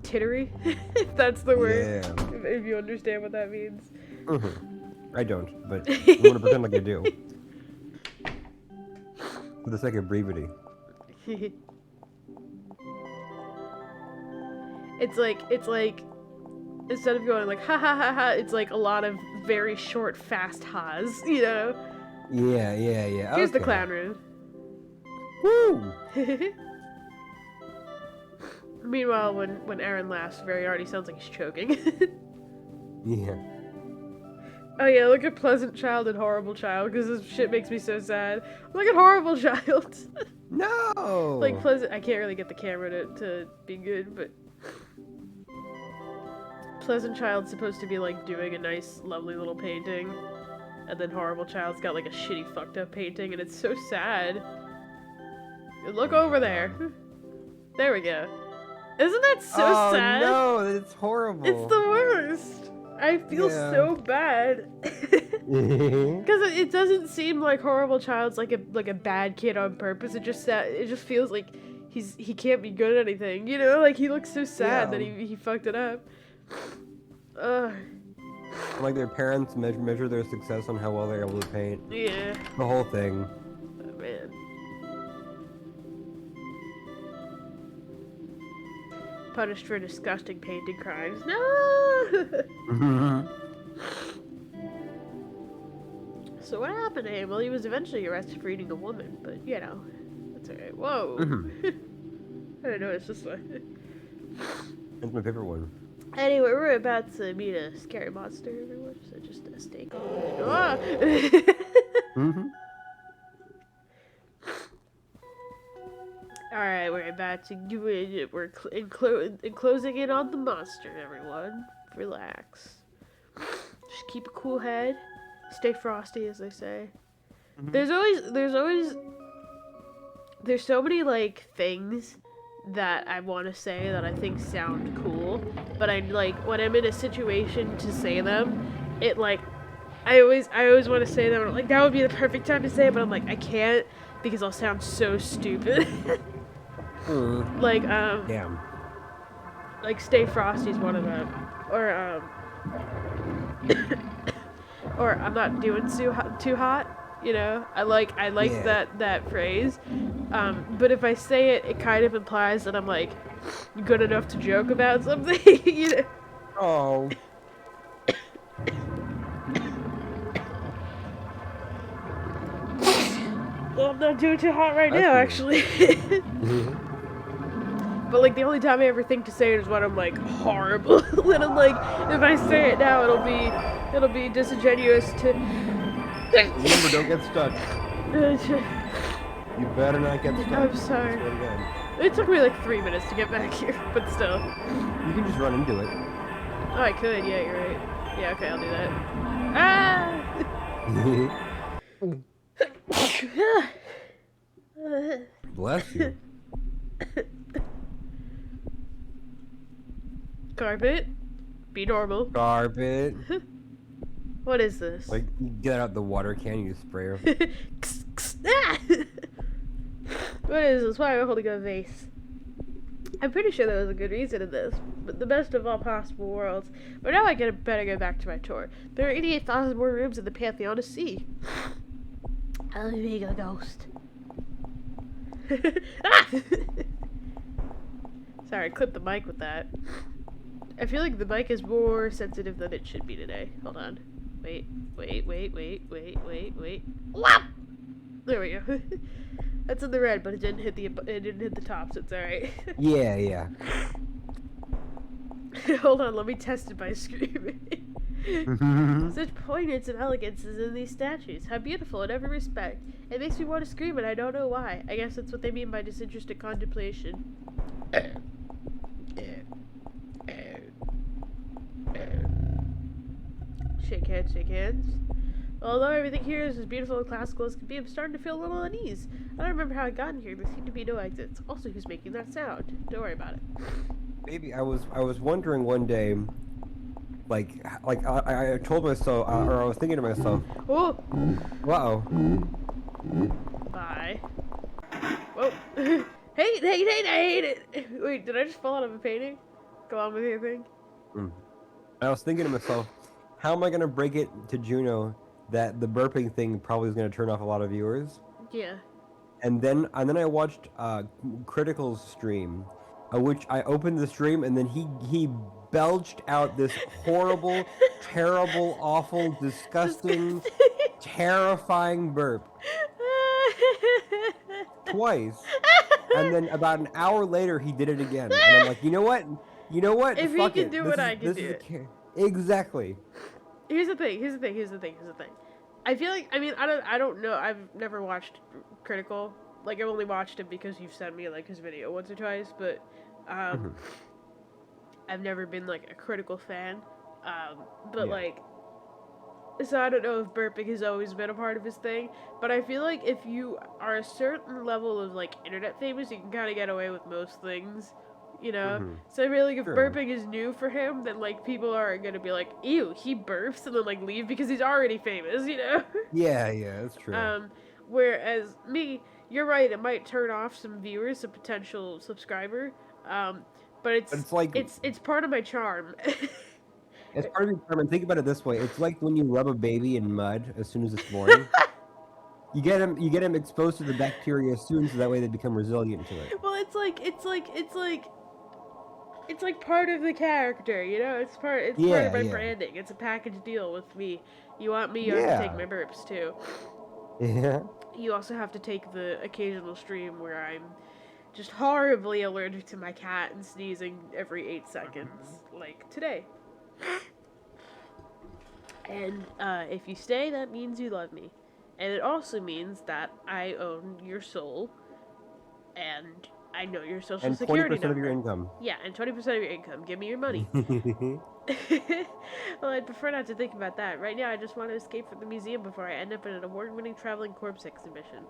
tittery, if that's the word. Yeah. If you understand what that means. I don't, but I'm gonna pretend like I do. For the sake of brevity. It's like instead of going like ha ha ha ha, it's like a lot of very short, fast ha's, you know? Yeah. Here's the clown room. Woo! Meanwhile, when Aaron laughs, very hard, he sounds like he's choking. Yeah. Oh yeah, look at Pleasant Child and Horrible Child, because this shit makes me so sad. Look at Horrible Child! No! Like, Pleasant, I can't really get the camera to be good, but Pleasant Child's supposed to be like doing a nice, lovely little painting, and then Horrible Child's got like a shitty, fucked up painting, and it's so sad. Look over there. There we go. Isn't that so sad? Oh no, it's horrible. It's the worst. I feel so bad. Because it doesn't seem like Horrible Child's like a bad kid on purpose. It just feels like he can't be good at anything, you know? Like, he looks so sad that Yeah. he fucked it up. Ugh. Like their parents measure their success on how well they're able to paint. Yeah. The whole thing. Oh, man. Punished for disgusting painting crimes. No! So what happened to him? Well, he was eventually arrested for eating a woman, but, you know, that's alright. Whoa! I didn't notice this one. That's my favorite one. Anyway, we're about to meet a scary monster, everyone, so just stay calm. Ah! Alright, we're about to do it. We're closing in on the monster, everyone. Relax. Just keep a cool head. Stay frosty, as they say. There's so many, like, things that I want to say that I think sound cool, but I, like, when I'm in a situation to say them, it, like, I always want to say them, and, like, that would be the perfect time to say it, but I'm like, I can't, because I'll sound so stupid. Like, Damn. like, Stay Frosty is one of them, or, or I'm not doing too hot, you know? I like Yeah. that phrase. But if I say it, it kind of implies that I'm, like, good enough to joke about something, you know? Oh. Well, I'm not doing too hot right That's now, weird. actually. But, like, the only time I ever think to say it is when I'm, like, horrible. And I'm like, if I say it now, it'll be disingenuous to... Remember, don't get stuck. You better not get stuck. I'm sorry. Swear to God. It took me, like, 3 minutes to get back here, but still. You can just run into it. Oh, I could. Yeah, you're right. Yeah, okay, I'll do that. Ah! Bless you. Carpet. Be normal. Carpet. What is this? Like, you get out the water can, you spray her. Ah! What is this? Why am I holding a vase? I'm pretty sure there was a good reason in this, but the best of all possible worlds. But now I better go back to my tour. There are 88,000 more rooms in the Pantheon to see. I'll be a ghost. Ah! Sorry, clip the mic with that. I feel like the mic is more sensitive than it should be today. Hold on. Wait. Whop! There we go. That's in the red, but it didn't hit the top, so it's alright. Yeah. Hold on, let me test it by screaming. Such poignance and elegance is in these statues. How beautiful in every respect. It makes me want to scream, and I don't know why. I guess that's what they mean by disinterested contemplation. Shake hands. Although everything here is as beautiful and classical as can be, I'm starting to feel a little unease. I don't remember how I got in here. There seem to be no exits. Also, who's making that sound? Don't worry about it. Maybe I was wondering one day, like I told myself, or I was thinking to myself, Oh! wow. Bye. Whoa. Hate it! Wait, did I just fall out of a painting? Go on with your thing. I was thinking to myself, how am I gonna break it to Juno that the burping thing probably is gonna turn off a lot of viewers? Yeah. And then I watched Critical's stream, which I opened the stream and then he belched out this horrible, terrible, awful, disgusting, terrifying burp twice. And then about an hour later he did it again. And I'm like, you know what? If Fuck he can it. do This it, is- I can this do is a it. Exactly. Here's the thing. I feel like, I mean, I don't know. I've never watched Critical. Like, I've only watched him because you've sent me, like, his video once or twice, but, I've never been, like, a Critical fan. But, Yeah. like, so I don't know if burping has always been a part of his thing, but I feel like if you are a certain level of, like, internet famous, you can kind of get away with most things, you know? So I feel like if True. burping is new for him, then, like, people are gonna be like, ew, he burps, and then, like, leave because he's already famous, you know? Yeah, that's true. Whereas me, you're right. It might turn off some viewers, a potential subscriber. Um, but But it's like it's part of my charm. it's part of your charm. And think about it this way: it's like when you rub a baby in mud as soon as it's born. You get them exposed to the bacteria soon, so that way they become resilient to it. Well, it's like part of the character, you know. It's part of Yeah, my yeah, branding. It's a package deal with me. You want me, you have to take yeah, my burps too. yeah. You also have to take the occasional stream where I'm just horribly allergic to my cat and sneezing every 8 seconds, like today. And if you stay, that means you love me. And it also means that I own your soul, and I know your social And security 20% of your number. income. Yeah, and 20% of your income. Give me your money. Well, I'd prefer not to think about that. Right now, I just want to escape from the museum before I end up in an award-winning traveling corpse exhibition.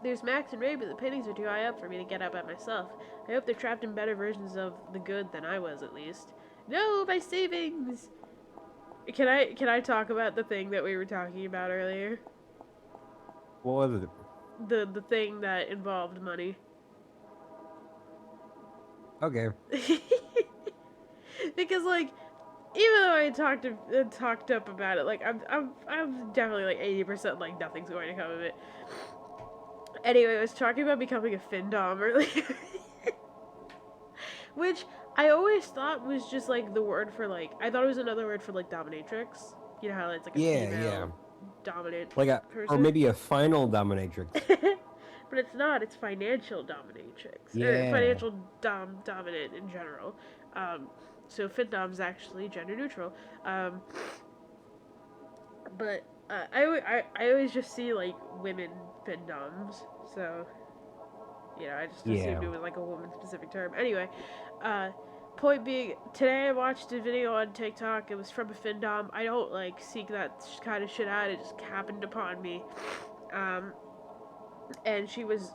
There's Max and Ray, but the paintings are too high up for me to get up at myself. I hope they're trapped in better versions of the good than I was, at least. No, my savings! Can I talk about the thing that we were talking about earlier? What was it? The thing that involved money. Okay. Because like, even though I talked up about it, like I'm definitely like 80% like nothing's going to come of it. Anyway, I was talking about becoming a findom earlier, which I always thought was just like the word for like, I thought it was another word for like dominatrix. You know how it's like a Yeah, yeah. female dominant Like a, or person. maybe a final dominatrix. But it's not. It's financial dominatrix or Yeah. financial dominant in general. Um, so findom's actually gender neutral. Um, but I always just see like women findoms. So you know, I just assumed Yeah. it was like a woman specific term. Anyway, uh, point being, today I watched a video on TikTok. It was from a findom. I don't like seek that kind of shit out. It just happened upon me. Um, and she was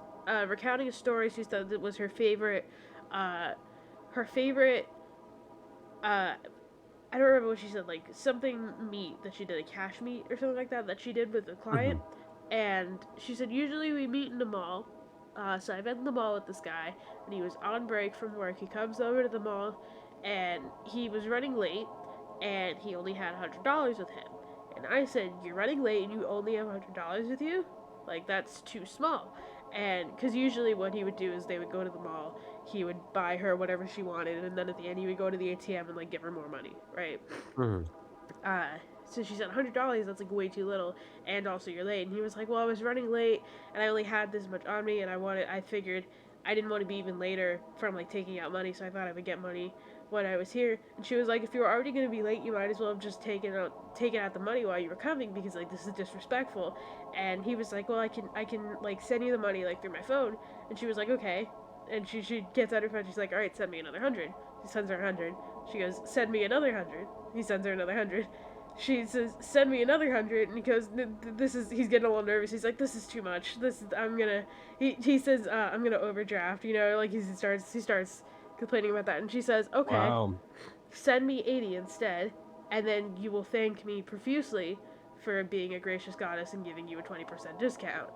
recounting a story. She said it was uh, her favorite. I don't remember what she said, like something meat that she did, a cash meat or something like that that she did with a client. Hmm. And she said usually we meet in the mall. So I met in the mall with this guy, and he was on break from work. He comes over to the mall, and he was running late, and he only had $100 with him. And I said, "You're running late, and you only have $100 with you? Like that's too small." And because usually what he would do is they would go to the mall, he would buy her whatever she wanted, and then at the end he would go to the ATM and like give her more money, right? Hmm. Uh, so she said $100. That's like way too little, and also you're late. And he was like, "Well, I was running late, and I only had this much on me, and I figured I didn't want to be even later from like taking out money, so I thought I would get money when I was here." And she was like, "If you were already gonna be late, you might as well have just taken out the money while you were coming because like this is disrespectful." And he was like, "Well, I can like send you the money like through my phone." And she was like, "Okay." And she gets out her phone. She's like, "All right, send me another 100." He sends her 100. She goes, "Send me another 100." He sends her another 100. She says, "Send me another 100." And he goes, "This is." He's getting a little nervous. He's like, "This is too much. This is. I'm gonna." He says, "I'm gonna overdraft." You know, like he starts complaining about that. And she says, "Okay, Wow. send me 80 instead, and then you will thank me profusely for being a gracious goddess and giving you a 20% discount."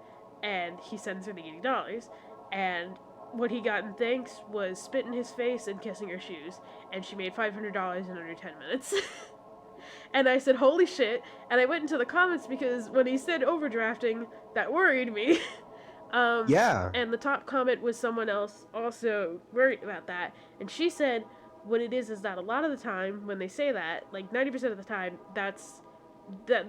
And he sends her the $80, and what he got in thanks was spit in his face and kissing her shoes, and she made $500 in under 10 minutes. And I said, "Holy shit." And I went into the comments because when he said overdrafting, that worried me. um, Yeah. and the top comment was someone else also worried about that. And she said, what it is that a lot of the time when they say that, like 90% of the time, that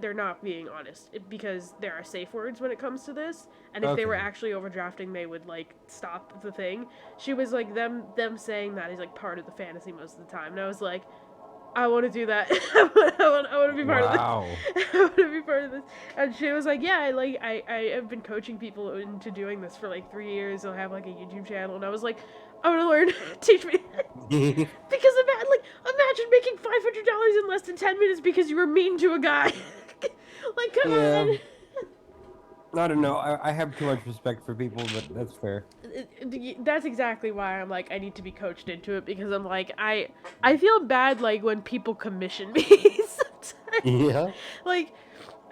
they're not being honest because there are safe words when it comes to this, and if they were Okay. actually overdrafting they would like stop the thing. She was like, them saying that is like part of the fantasy most of the time, and I was like, I want to do that. I want to be part of this. Wow. I want to be part of this. And she was like, "Yeah, I have been coaching people into doing this for like 3 years. I'll have like a YouTube channel." And I was like, "I want to learn. Teach me." Because imagine making $500 in less than 10 minutes because you were mean to a guy. Like, come Yeah. on. I don't know. I have too much respect for people, but that's fair. That's exactly why I'm like, I need to be coached into it, because I'm like, I feel bad like when people commission me sometimes. Yeah. Like,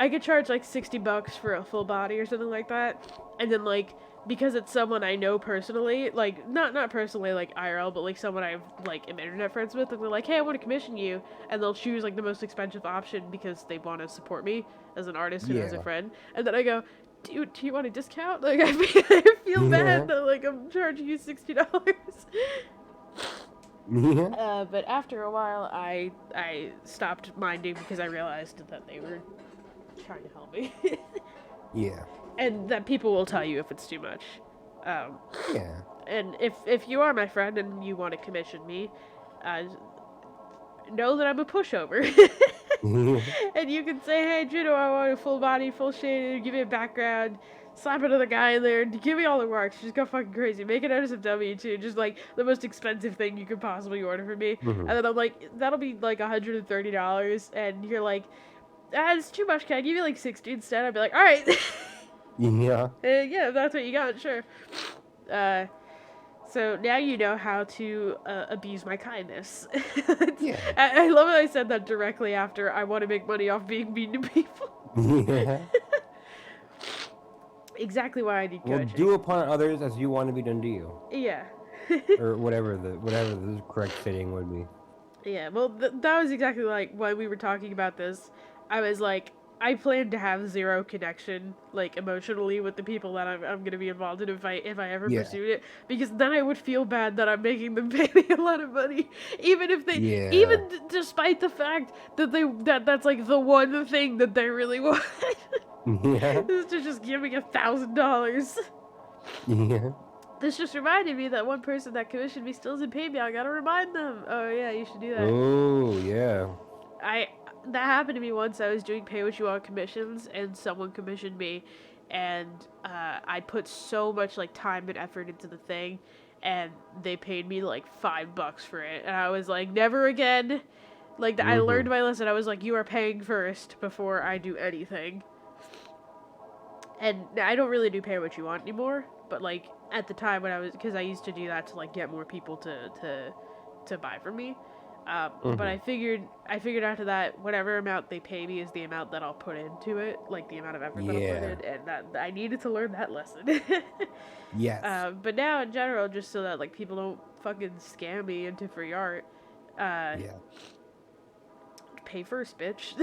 I could charge like $60 for a full body or something like that, and then like because it's someone I know personally, like not personally like IRL, but like someone I've like am internet friends with, and they're like, hey, I want to commission you, and they'll choose like the most expensive option because they want to support me as an artist and as a Yeah. friend, and then I go, do you want a discount? Like I feel bad Yeah. that like I'm charging you $60. Yeah. But after a while, I stopped minding because I realized that they were trying to help me. Yeah. And that people will tell you if it's too much. Um, Yeah. and if you are my friend and you want to commission me, uh, know that I'm a pushover. And you can say, hey, Juno, I want a full body, full shaded, give me a background, slap another guy in there, give me all the marks, just go fucking crazy. Make it NSFW too, just like the most expensive thing you could possibly order for me. Mhm. And then I'm like, that'll be like $130. And you're like, it's too much, can I give you like 60 instead? I'd be like, alright. Yeah. Yeah, if that's what you got, sure. Uh, so now you know how to abuse my kindness. Yeah. I love that I said that directly after I want to make money off being mean to people. Yeah. Exactly why I need Well, coaching. do upon others as you want to be done to you, Yeah. or whatever the correct saying would be. Yeah, well, that was exactly like when we were talking about this. I was like, I plan to have zero connection, like emotionally, with the people that I'm gonna be involved in if I ever Yeah. pursued it, because then I would feel bad that I'm making them pay me a lot of money, even if they, Yeah. even despite the fact that that's like the one thing that they really want, Yeah. is to just give me $1,000. Yeah. This just reminded me that one person that commissioned me still hasn't paid me. I gotta remind them. Oh yeah, you should do that. Oh, yeah. I that happened to me once. I was doing pay what you want commissions, and someone commissioned me, and I put so much like time and effort into the thing, and they paid me like $5 for it, and I was like, never again. Like I learned Mhm. my lesson. I was like, you are paying first before I do anything. And I don't really do pay what you want anymore, but like at the time when I was, because I used to do that to like get more people to buy from me. But Mhm. I figured after that, whatever amount they pay me is the amount that I'll put into it, like the amount of effort that I'll put Yeah. in, and that I needed to learn that lesson. Yes. But now in general, just so that like people don't fucking scam me into free art, uh, Yeah. pay first, bitch.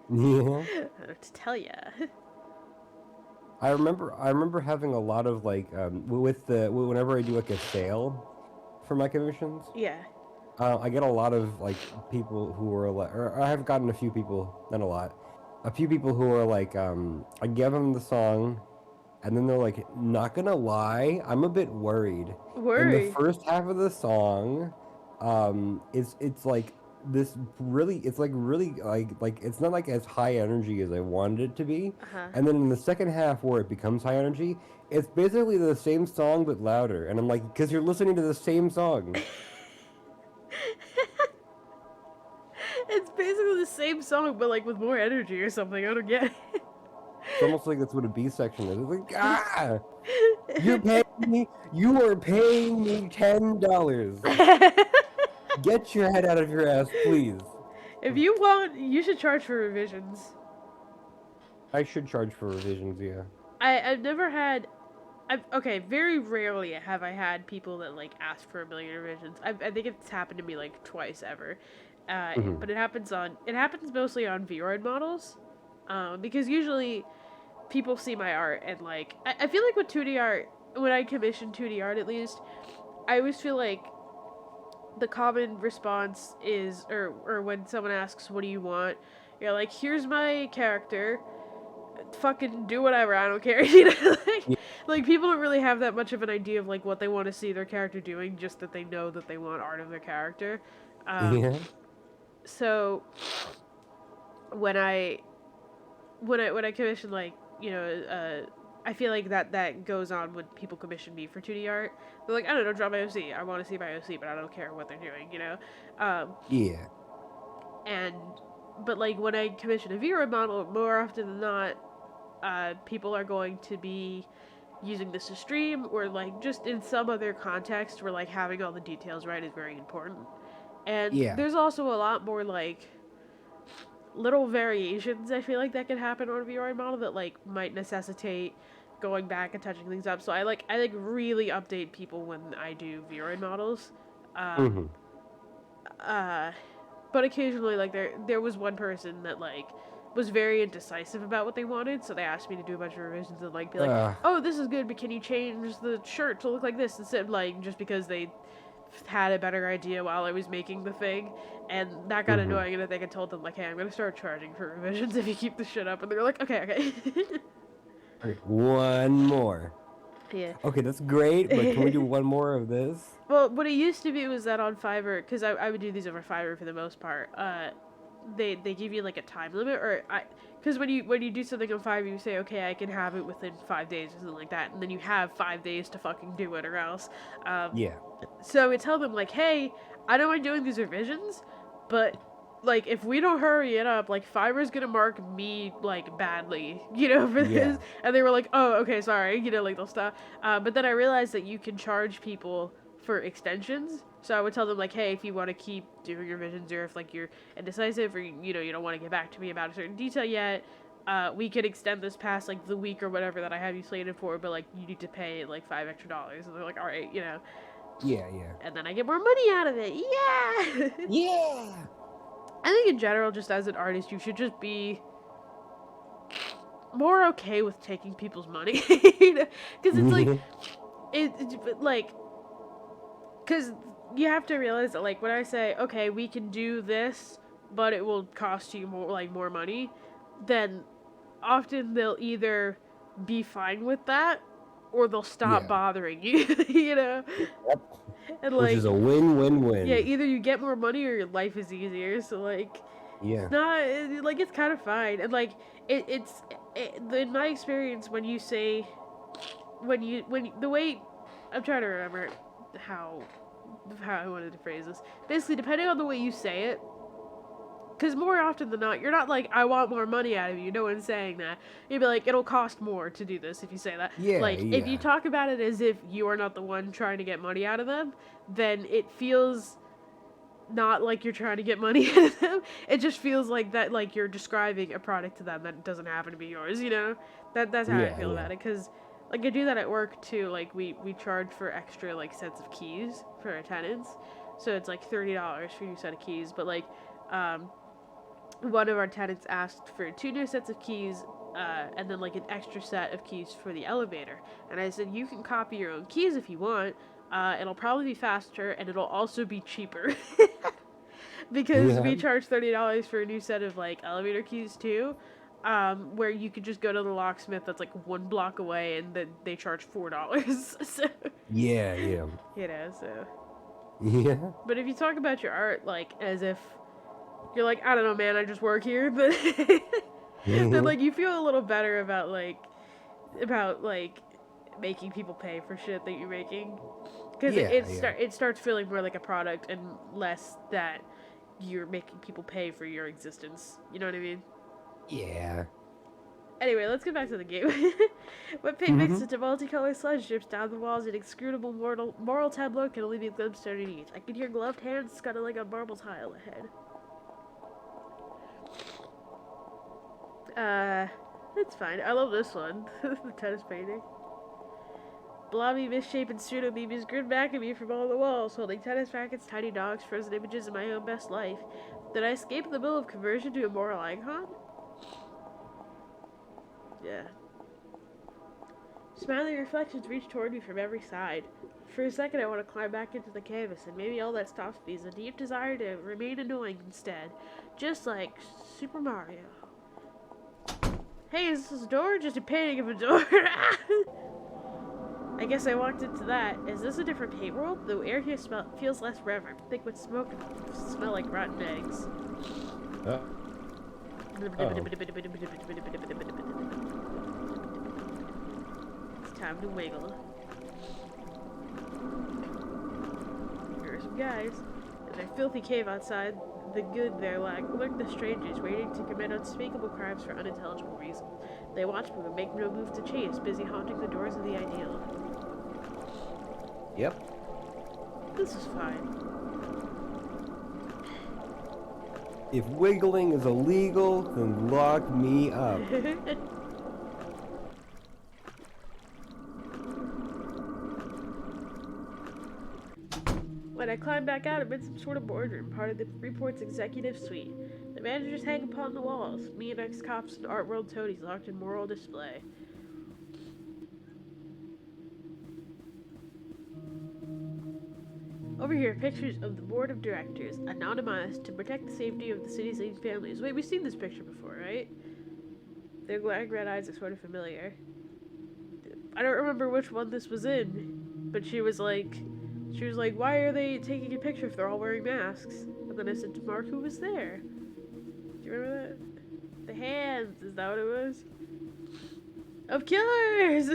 Yeah. To tell ya. I remember having a lot of like with the whenever I do like a sale for my commissions, Yeah. I get a lot of like people who are like, or I have gotten a few people, not a lot, a few people who are like, I give them the song, and then they're like, not gonna lie, I'm a bit worried. In the Worry. first half of the song, it's like this really, it's like really like it's not like as high energy as I wanted it to be, Uh huh. and then in the second half where it becomes high energy, it's basically the same song but louder, and I'm like, because you're listening to the same song. It's basically the same song, but like with more energy or something. I don't get It's almost like that's what a B section is. It's like, ah, you're it. paying me. You are paying me $10. Get your head out of your ass, please. If you want, you should charge for revisions. I should charge for revisions, yeah. I've never had. Okay, very rarely have I had people that like ask for a million revisions. I think it's happened to me like twice ever, Hmm. but it happens mostly on VROID models, because usually people see my art and like I feel like with 2D art, when I commission 2D art at least, I always feel like the common response is, or when someone asks what do you want, you're like, here's my character, fucking do whatever, I don't care. Yeah. Like people don't really have that much of an idea of like what they want to see their character doing, just that they know that they want art of their character. um, Yeah. so when I commission like, I feel like that goes on when people commission me for 2D art. They're like, I don't know, draw my OC. I want to see my OC, but I don't care what they're doing. Um, Yeah. and but like when I commission a Vera model, more often than not, people are going to be using this to stream, or like just in some other context where like having all the details right is very important. And Yeah. there's also a lot more little variations I feel like that can happen on a VR model that like might necessitate going back and touching things up. So I really update people when I do VR models. Um, Mm-hmm. uh, but occasionally like there was one person that like was very indecisive about what they wanted, so they asked me to do a bunch of revisions and like be like, Uh, oh, this is good, but can you change the shirt to look like this instead of like just because they had a better idea while I was making the thing, and that got mm-hmm. annoying. And I think I told them like, hey, I'm gonna start charging for revisions if you keep this shit up, and they were like, okay, okay. Okay, one more. Yeah. Okay, that's great, but can we do one more of this? Well, what it used to be was that on Fiverr, because I would do these over Fiverr for the most part. They give you like a time limit, or because when you do something on Fiverr, you say, okay, I can have it within 5 days or something like that, and then you have 5 days to fucking do it or else. Yeah. So I tell them like, hey, I don't mind doing these revisions, but like if we don't hurry it up, like Fiverr's gonna mark me like badly, for Yeah. this. And they were like, oh, okay, sorry, like they'll stop. But then I realized that you can charge people for extensions. So I would tell them like, hey, if you want to keep doing revisions, or if like you're indecisive, or you don't want to get back to me about a certain detail yet, we could extend this past like the week or whatever that I have you slated for, but like you need to pay like $5 extra. And they're like, all right, Yeah, yeah. and then I get more money out of it. Yeah. Yeah. I think in general, just as an artist, you should just be more okay with taking people's money, because it's like like because you have to realize that like when I say okay, we can do this, but it will cost you more money, then often they'll either be fine with that or they'll stop Yeah. bothering you. Yep. And Which is like a yeah, win-win-win. either you get more money or your life is easier. So like Yeah. it's not like it's kind of fine. And like in my experience, when you say when the way I'm trying to remember how I wanted to phrase this. Basically, depending on the way you say it, because more often than not, you're not like, I want more money out of you. No one's saying that. You'd be like, it'll cost more to do this if you say that. Yeah, Like, if you yeah. talk about it as if you are not the one trying to get money out of them, then it feels not like you're trying to get money out of them. It just feels like that, like you're describing a product to them that doesn't happen to be yours. That's how I Yeah, feel yeah. about it. Because, like, I do that at work too. Like, we charge for extra, like, sets of keys for our tenants. So it's like $30 for each set of keys. But, like, one of our tenants asked for 2 new sets of keys, and then like an extra set of keys for the elevator. And I said, you can copy your own keys if you want. It'll probably be faster, and it'll also be cheaper. Because Yeah. we charge $30 for a new set of like elevator keys too. Where you could just go to the locksmith that's like 1 block away, and then they charge $4. So Yeah, yeah. so. Yeah. But if you talk about your art like as if you're like, I don't know, man, I just work here, but then like you feel a little better about like making people pay for shit that you're making, because Yeah, yeah. it starts feeling more like a product and less that you're making people pay for your existence. You know what I mean? Yeah. Anyway, let's get back to the game. When paint mixed into multicolored sludge drips down the walls, an inscrutable moral tableau can only be glimpsed underneath. I can hear gloved hands scuttling on marble tile ahead. It's fine. I love this one. The tennis painting. Blobby, misshapen pseudo-memes grin back at me from all the walls, holding tennis rackets, tiny dogs, frozen images of my own best life. Did I escape the middle of conversion to a moral icon? Yeah. Smiling reflections reach toward me from every side. For a second, I want to climb back into the canvas, and maybe all that stops me is a deep desire to remain annoying instead. Just like Super Mario. Hey, is this a door or just a painting of a door? I guess I walked into that. Is this a different paint world? The air here feels less reverent. Think with smoke and smell like rotten eggs. Oh. It's time to wiggle. Here are some guys. In their filthy cave outside, the good there lurk the strangers, waiting to commit unspeakable crimes for unintelligible reasons. They watch me but make no move to chase, busy haunting the doors of the ideal. Yep. This is fine. If wiggling is illegal, then lock me up. When I climbed back out, I'm in some sort of boardroom, part of the Report's executive suite. The managers hang upon the walls, me and ex-cops and art world toadies locked in moral display. Over here, pictures of the board of directors, anonymized to protect the safety of the city's leading families. Wait, we've seen this picture before, right? Their glowing red eyes are sort of familiar. I don't remember which one this was in, but she was like, why are they taking a picture if they're all wearing masks? And then I said to Mark, who was there? Do you remember that? The hands, is that what it was? Of killers!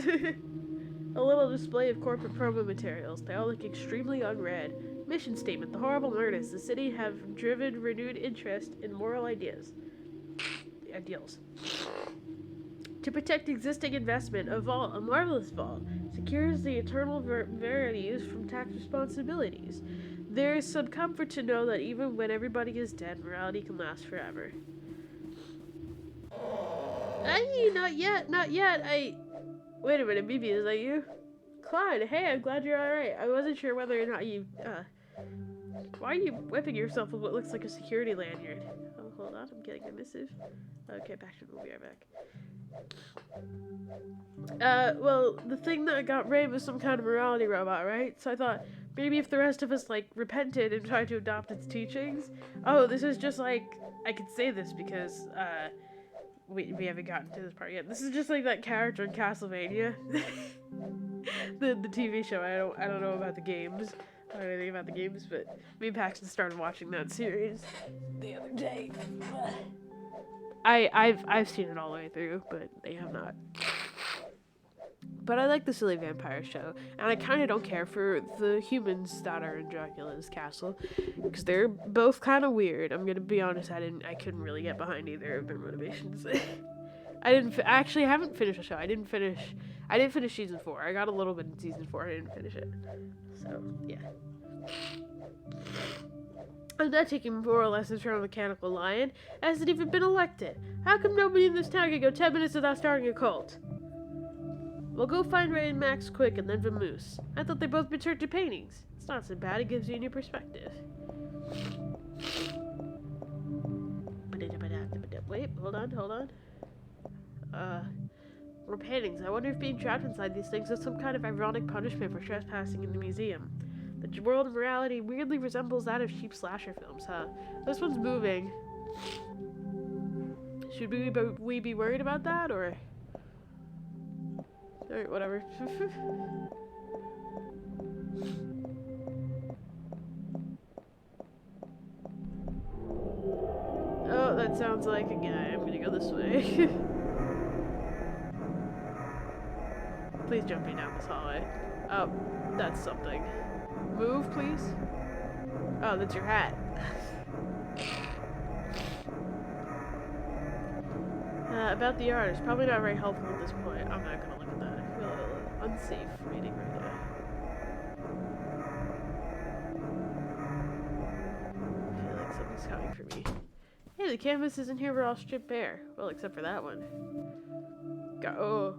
A little display of corporate promo materials. They all look extremely unread. Mission statement. The horrible murders. The city have driven renewed interest in moral ideals. To protect existing investment, a vault, a marvelous vault, secures the eternal verities from tax responsibilities. There is some comfort to know that even when everybody is dead, morality can last forever. Ay, not yet, not yet. Wait a minute, Bibi, is that you? Clyde, hey, I'm glad you're alright. I wasn't sure whether or not you, why are you whipping yourself with what looks like a security lanyard? Oh, hold on, I'm getting a missive. Okay, back to we'll be right back. Well, the thing that got Ray was some kind of morality robot, right? So I thought, maybe if the rest of us, like, repented and tried to adopt its teachings. Oh, this is just like, I could say this because, we haven't gotten to this part yet. This is just like that character in Castlevania. the TV show. I don't know about the games. I don't know anything about the games, but me and Paxton started watching that series the other day. I've seen it all the way through, but they have not. But I like the silly vampire show, and I kind of don't care for the humans that are in Dracula's castle, because they're both kind of weird. I'm gonna be honest, I couldn't really get behind either of their motivations. I actually haven't finished the show. I didn't finish season 4. I got a little bit in season 4. I didn't finish it. So yeah. I'm not taking moral lessons from a mechanical lion. It hasn't even been elected. How come nobody in this town can go 10 minutes without starting a cult? Well, go find Ray and Max quick and then Vamoose. I thought they both been turned to paintings. It's not so bad. It gives you a new perspective. Wait, hold on. More paintings. I wonder if being trapped inside these things is some kind of ironic punishment for trespassing in the museum. The world of morality weirdly resembles that of cheap slasher films, huh? This one's moving. Should we be worried about that, or... Alright, whatever. Oh, that sounds like a guy. I'm gonna go this way. Please jump me down this hallway. Oh, that's something. Move, please. Oh, that's your hat. About the artist. Probably not very helpful at this point. I'm not gonna look at that. I feel unsafe reading right now. I feel like something's coming for me. Hey, the canvas isn't here. We're all stripped bare. Well, except for that one. Oh.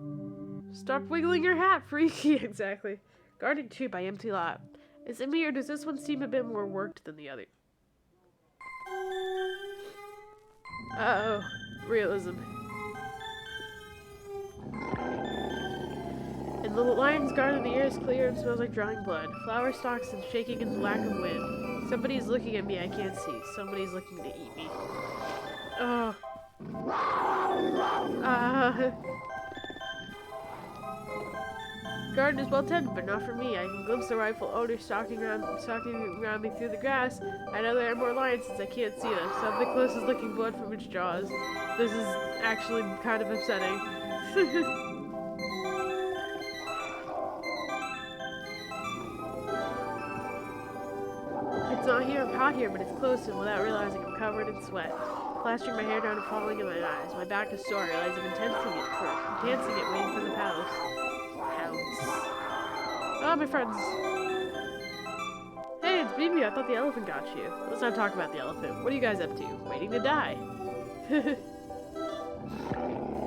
Stop wiggling your hat, freaky. Exactly. Guarded 2 by Empty Lot. Is it me, or does this one seem a bit more worked than the other? Uh-oh. Realism. And the lion's garden, the air is clear and smells like drying blood. Flower stalks and shaking in the lack of wind. Somebody's looking at me, I can't see. Somebody's looking to eat me. Oh. Garden is well tended, but not for me. I can glimpse the rightful owner stalking around me through the grass. I know there are more lions since I can't see them. Something close is licking blood from its jaws. This is actually kind of upsetting. It's not here, hot here, but it's close, and without realizing, I'm covered in sweat. Plastering my hair down and falling in my eyes. My back is sore. I realize I'm dancing it, waiting for the pounce. Oh, my friends. Hey, it's BB. I thought the elephant got you. Let's not talk about the elephant. What are you guys up to? Waiting to die. I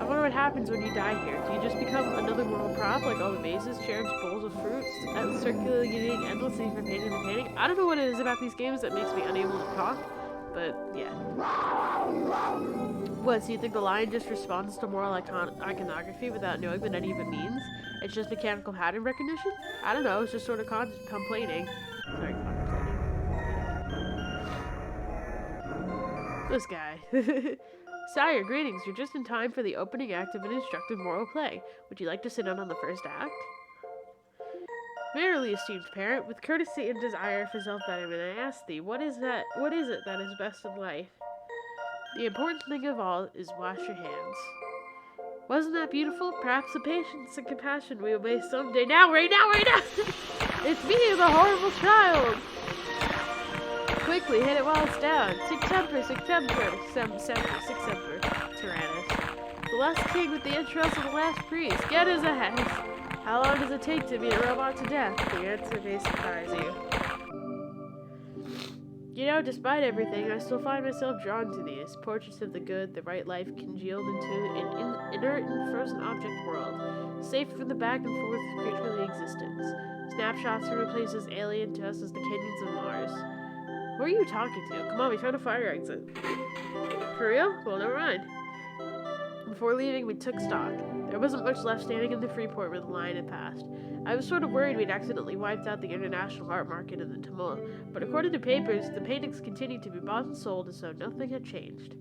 wonder what happens when you die here. Do you just become another mortal prop, like all the vases, cherubs, bowls of fruits, circulating endlessly from painting to painting? I don't know what it is about these games that makes me unable to talk, but yeah. What, so you think the lion just responds to moral iconography without knowing what that even means? It's just mechanical pattern recognition? I don't know, it's just sort of complaining. Sorry, contemplating. This guy. Sire, greetings. You're just in time for the opening act of an instructive moral play. Would you like to sit in on the first act? Verily, esteemed parent, with courtesy and desire for self-betterment, I ask thee, what is it that is best in life? The important thing of all is wash your hands. Wasn't that beautiful? Perhaps the patience and compassion we will may someday. Now, right now, right now! It's me, the horrible child! Quickly, hit it while it's down. Sic temper, Tyrannus. The last king with the entrails of the last priest. Get his ass! How long does it take to beat a robot to death? The answer may surprise you. You know, despite everything, I still find myself drawn to these portraits of the good, the right life congealed into an inert and frozen object world, safe from the back and forth of creaturely existence. Snapshots from places alien to us as the canyons of Mars. Who are you talking to? Come on, we found a fire exit. For real? Well, never mind. Before leaving, we took stock. There wasn't much left standing in the Freeport where the line had passed. I was sort of worried we'd accidentally wiped out the international art market in the tumult, but according to papers, the paintings continued to be bought and sold as though nothing had changed.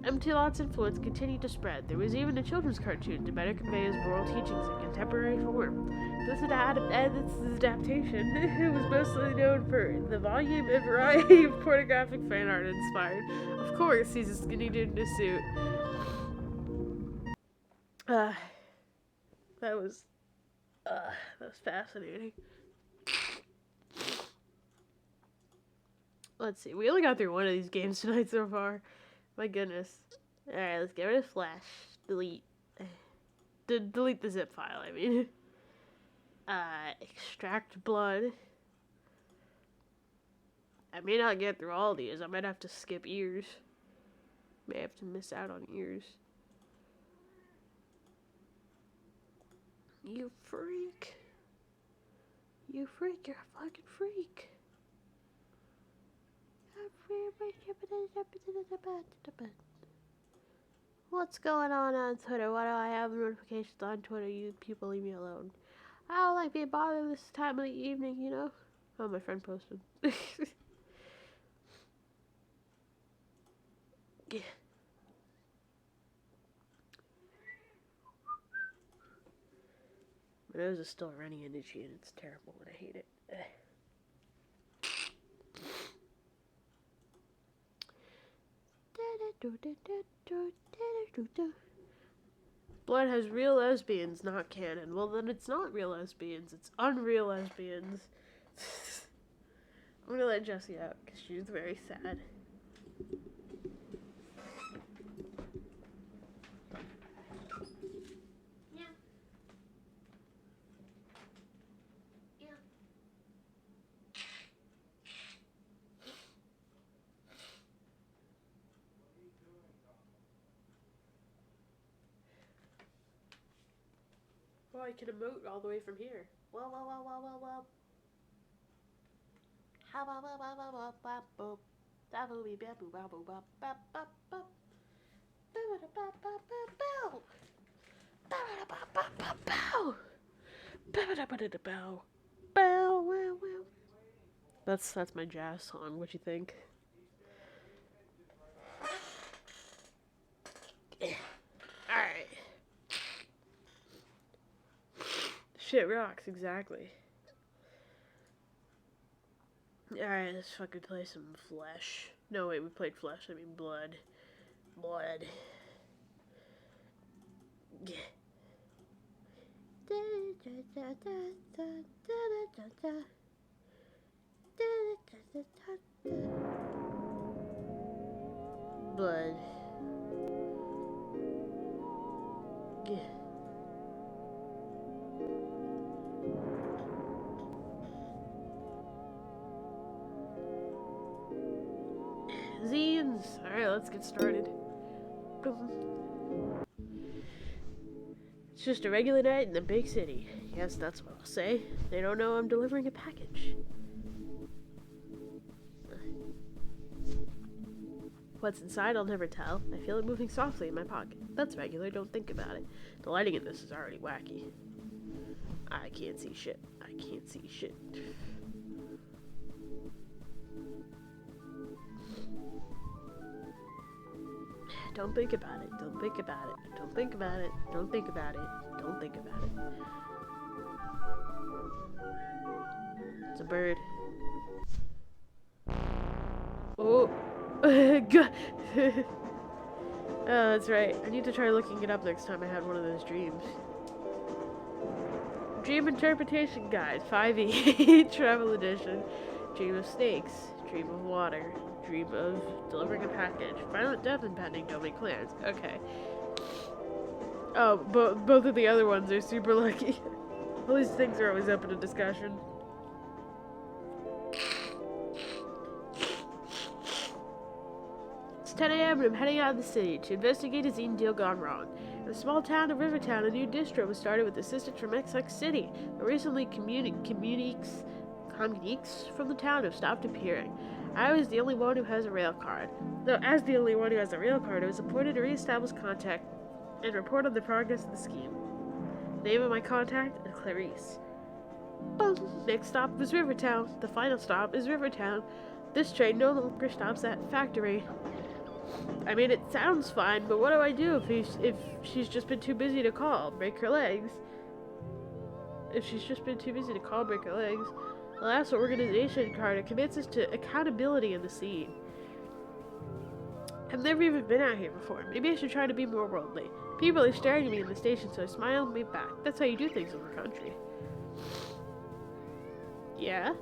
Empty Lot's influence continued to spread. There was even a children's cartoon to better convey his moral teachings in contemporary form. This adaptation was mostly known for the volume and variety of pornographic fan art inspired. Of course, he's a skinny dude in a suit. That was fascinating. Let's see. We only got through one of these games tonight so far. My goodness. Alright, let's get rid of Flash. Delete. Delete the zip file, I mean. Extract blood. I may not get through all these. I might have to skip ears. May have to miss out on ears. You freak. You freak. You're a fucking freak. What's going on Twitter? Why do I have notifications on Twitter? You people leave me alone. I don't like being bothered this time of the evening, you know? Oh, my friend posted. Yeah. My nose is still running and itchy and it's terrible and I hate it. Blood has real lesbians, not canon. Well, then it's not real lesbians. It's unreal lesbians. I'm gonna let Jessie out because she's very sad. Yeah. Yeah. Well, I can emote all the way from here. Well. That's my jazz song. What you think? Alright. Shit rocks, exactly. Alright, let's fucking play some Flesh. No, wait, we played Flesh, I mean Blood. Blood. Yeah. Blood. Yeah. let's get started. Boom. It's just a regular night in a big city. Yes, that's what I'll say. They don't know I'm delivering a package. What's inside, I'll never tell. I feel it moving softly in my pocket. That's regular, don't think about it. The lighting in this is already wacky. I can't see shit. I can't see shit. Don't think about it. Don't think about it. Don't think about it. Don't think about it. Don't think about it. It's a bird. Oh. God. Oh, that's right. I need to try looking it up next time I had one of those dreams. Dream Interpretation Guide, 5e, Travel Edition. Dream of snakes. Dream of water. Dream of delivering a package. Violent death impending, don't make plans. Okay. Oh, both of the other ones are super lucky. All these things are always open to discussion. It's 10 a.m. and I'm heading out of the city to investigate a zine deal gone wrong. In the small town of Rivertown, a new distro was started with assistance from XX City, but recently communiques from the town have stopped appearing. I was the only one who has a rail card. Though, as the only one who has a rail card, I was appointed to re-establish contact and report on the progress of the scheme. Name of my contact is Clarice. Boom. Next stop is Rivertown. The final stop is Rivertown. This train no longer stops at Factory. I mean, it sounds fine, but what do I do if she's just been too busy to call? Break her legs? If she's just been too busy to call, break her legs? The last organization card commits us to accountability in the scene. I've never even been out here before. Maybe I should try to be more worldly. People are staring at me in the station, so I smile and wave back. That's how you do things in the country. Yeah?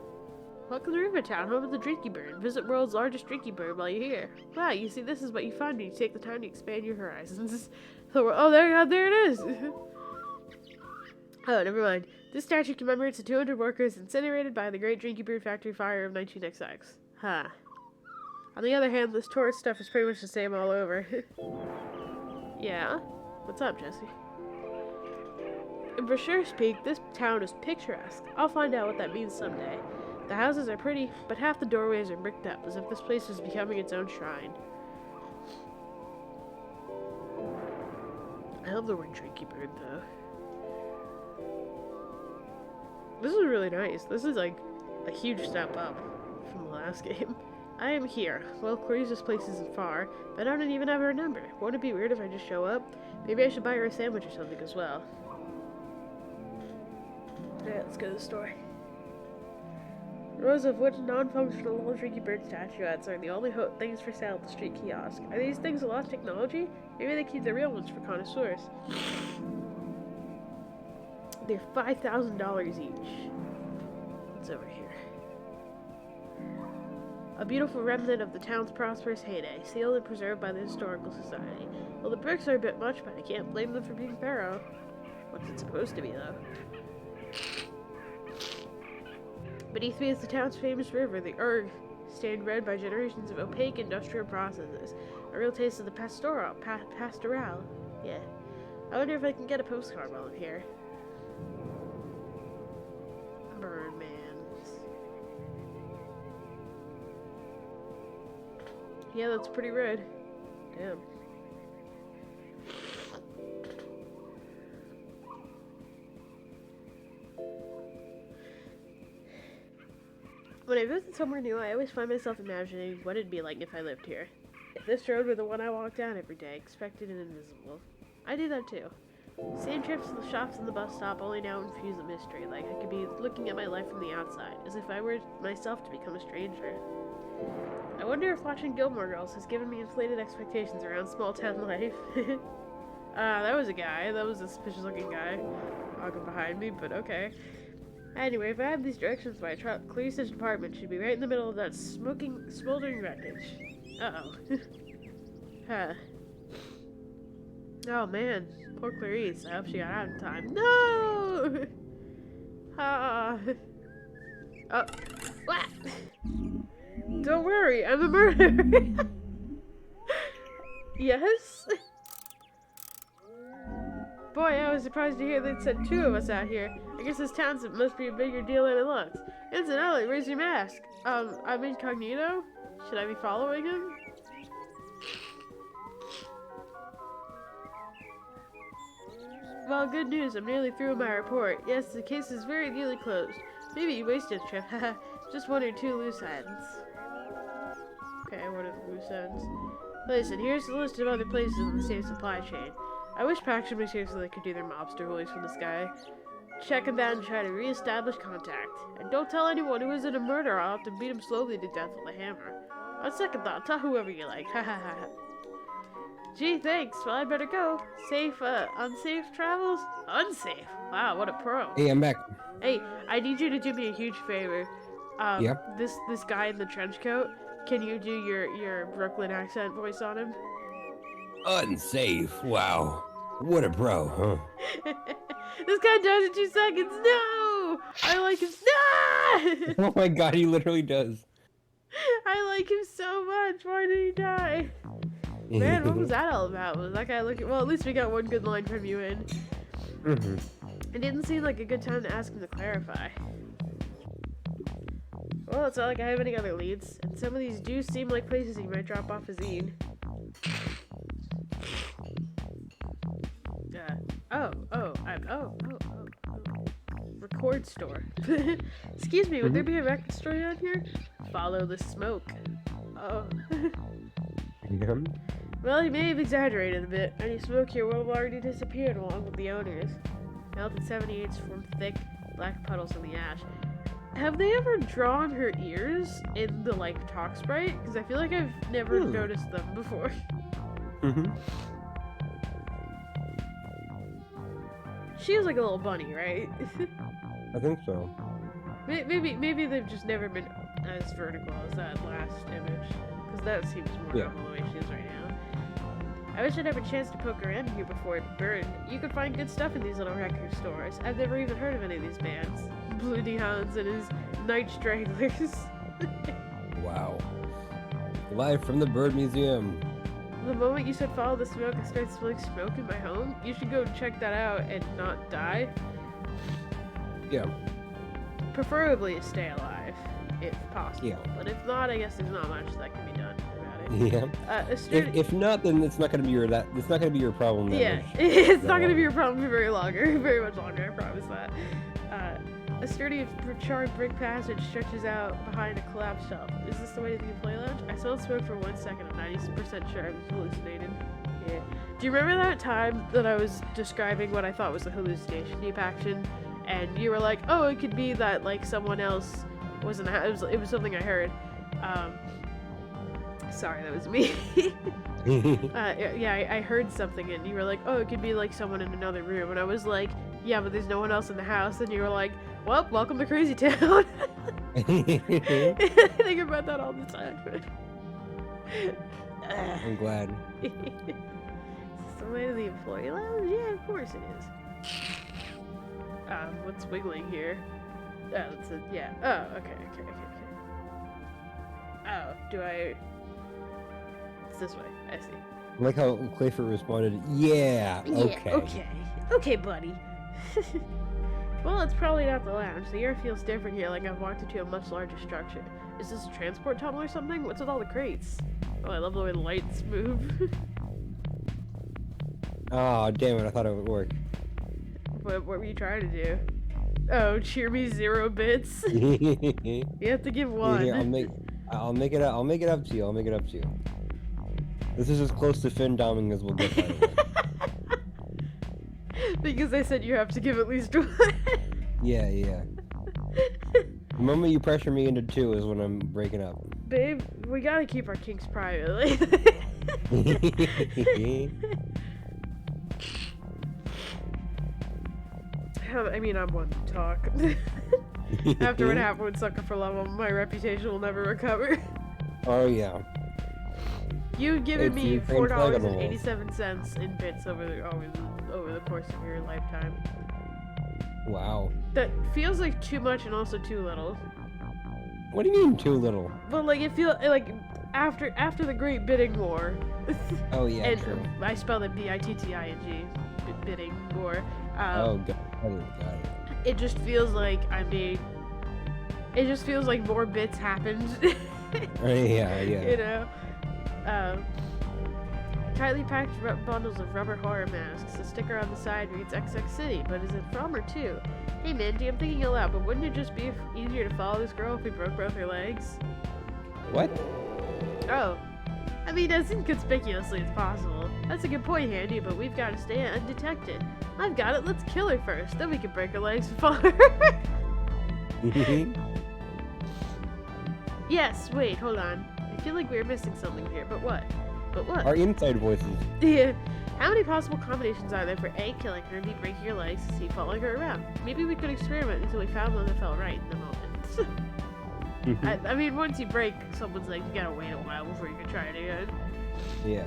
Welcome to Rivertown, home of the Drinky Bird. Visit world's largest Drinky Bird while you're here. Wow, you see, this is what you find when you take the time to expand your horizons. Oh, there it is! Oh, never mind. This statue commemorates the 200 workers incinerated by the Great Drinky Bird Factory Fire of 19XX. Huh. On the other hand, this tourist stuff is pretty much the same all over. Yeah? What's up, Jesse? In brochure speak, this town is picturesque. I'll find out what that means someday. The houses are pretty, but half the doorways are bricked up, as if this place is becoming its own shrine. I love the word Drinky Bird, though. This is really nice. This is like a huge step up from the last game. I am here. Well, Clarice's place isn't far, but I don't even have her number. Won't it be weird if I just show up? Maybe I should buy her a sandwich or something as well. Yeah, let's go to the store. Rows of wooden, non-functional little Drinky Bird statuettes are the only things for sale at the street kiosk. Are these things a lost technology? Maybe they keep the real ones for connoisseurs. They're $5,000 each. What's over here? A beautiful remnant of the town's prosperous heyday, sealed and preserved by the Historical Society. Well, the bricks are a bit much, but I can't blame them for being thorough. What's it supposed to be, though? Beneath me is the town's famous river, the Urg, stained red by generations of opaque industrial processes. A real taste of the pastoral. Yeah. I wonder if I can get a postcard while I'm here. Birdman. Yeah, that's pretty red. Damn. When I visit somewhere new, I always find myself imagining what it'd be like if I lived here. If this road were the one I walked down every day, expected and invisible. I do that too. Same trips to the shops and the bus stop, only now infuse a mystery, like I could be looking at my life from the outside, as if I were myself to become a stranger. I wonder if watching Gilmore Girls has given me inflated expectations around small-town life. That was a guy. That was a suspicious-looking guy walking behind me, but okay. Anyway, if I have these directions by truck, Clarice's apartment should be right in the middle of that smoldering wreckage. Uh-oh. Huh. Oh, man. Poor Clarice. I hope she got out in time. No! Ah. Oh. What? Don't worry, I'm a murderer. Yes? Boy, I was surprised to hear they'd sent 2 of us out here. I guess this town must be a bigger deal than it looks. Incidentally, where's your mask? I'm incognito? Should I be following him? Well, good news. I'm nearly through with my report. Yes, the case is very nearly closed. Maybe you wasted a trip. Haha. Just 1 or 2 loose ends. Okay, what are the loose ends? Listen, here's the list of other places in the same supply chain. I wish Paxton was here so they could do their mobster voice from the sky. Check him out and try to re-establish contact. And don't tell anyone who isn't a murderer. I'll have to beat him slowly to death with a hammer. On second thought, tell whoever you like. Ha ha ha ha. Gee, thanks. Well, I'd better go. Safe, unsafe travels? Unsafe? Wow, what a pro. Hey, I'm back. Hey, I need you to do me a huge favor. Yeah? This guy in the trench coat, can you do your Brooklyn accent voice on him? Unsafe. Wow. What a pro, huh? This guy dies in 2 seconds. No! I like him. No! Oh my god, he literally does. I like him so much. Why did he die? Man, what was that all about? Was that guy looking? Well, at least we got 1 good line from you in. It didn't seem like a good time to ask him to clarify. Well, it's not like I have any other leads, and some of these do seem like places he might drop off a zine. Record store. Excuse me, would there be a record store down here? Follow the smoke. Oh. Well, he may have exaggerated a bit. Any smoke here will have already disappeared along with the owners. Melted 78s form thick, black puddles in the ash. Have they ever drawn her ears in the, like, talk sprite? Because I feel like I've never noticed them before. She was like a little bunny, right? I think so. Maybe they've just never been as vertical as that last image. Because that seems more normal the way she is right now. I wish I'd have a chance to poke around here before it burned. You could find good stuff in these little record stores. I've never even heard of any of these bands. Blue Neons and his Night Stranglers. Wow. Live from the Bird Museum. The moment you said follow the smoke and start smelling smoke in my home, you should go check that out and not die. Yeah. Preferably stay alive, if possible. Yeah. But if not, I guess there's not much that can be done about it. Yeah. If not, then it's not gonna be your problem. Yeah, it's not gonna be your problem for very longer, very much longer. I promise that. A sturdy, charred brick passage stretches out behind a collapsed shelf. Is this the way to the employee lounge? I smelled smoke for 1 second. I'm 90% sure I was hallucinating. Yeah. Do you remember that time that I was describing what I thought was a hallucination deep action, and you were like, "Oh, it could be that like someone else wasn't. It was something I heard." Sorry, that was me. Yeah, I heard something, and you were like, "Oh, it could be like someone in another room," and I was like, "Yeah, but there's no one else in the house," and you were like, "Well, welcome to Crazy Town." I think about that all the time. I'm glad. Is this the way to the employee lounge? Yeah, of course it is. What's wiggling here? Oh, it's a, yeah. Oh, okay. Oh, do I... It's this way. I see. I like how Clayford responded, yeah, okay. Okay, buddy. Well, it's probably not the lounge. The air feels different here, like I've walked into a much larger structure. Is this a transport tunnel or something? What's with all the crates? Oh, I love the way the lights move. Oh, damn it, I thought it would work. What were you trying to do? Oh, cheer me 0 bits. You have to give 1. Yeah, I'll make it up to you. This is as close to fin doming as we'll get, by the way. Because I said you have to give at least 1. Yeah. The moment you pressure me into 2 is when I'm breaking up. Babe, we gotta keep our kinks private. I mean, I'm one to talk. After what happened with Sucker for Love, my reputation will never recover. Oh, yeah. You've given me $4.87 in bits over the course of your lifetime. Wow. That feels like too much and also too little. What do you mean too little? But like it feels like after the Great Bidding War, Oh yeah, And true. I spelled it bitting, bidding more. Oh, got it. It just feels like it just feels like more bits happened. Yeah. You know? Um, tightly packed bundles of rubber horror masks. The sticker on the side reads XX City, but is it from or to? Hey Mandy, I'm thinking aloud, but wouldn't it just be easier to follow this girl if we broke both her legs? What? Oh. I mean, as inconspicuously as possible. That's a good point, Handy, but we've got to stay undetected. I've got it, let's kill her first, then we can break her legs and follow her. Yes, wait, hold on. I feel like we're missing something here, but what? Our inside voices. Yeah. How many possible combinations are there for A, killing her, B, breaking her legs, C, following her around? Maybe we could experiment until we found one that felt right in the moment. I mean, once you break someone's leg, you gotta wait a while before you can try it again. Yeah.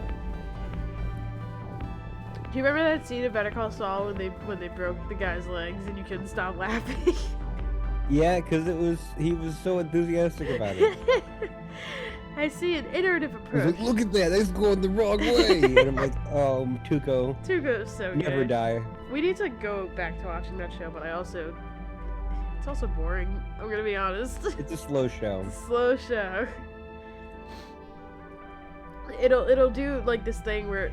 Do you remember that scene of Better Call Saul when they broke the guy's legs and you couldn't stop laughing? Yeah, because he was so enthusiastic about it. I see an iterative He's approach. like, look at that, that's going the wrong way. And I'm like, oh, Tuco. Tuco's so good. Never die. We need to go back to watching that show, but it's also boring. I'm gonna be honest. It's a slow show. It's a slow show. It'll do like this thing where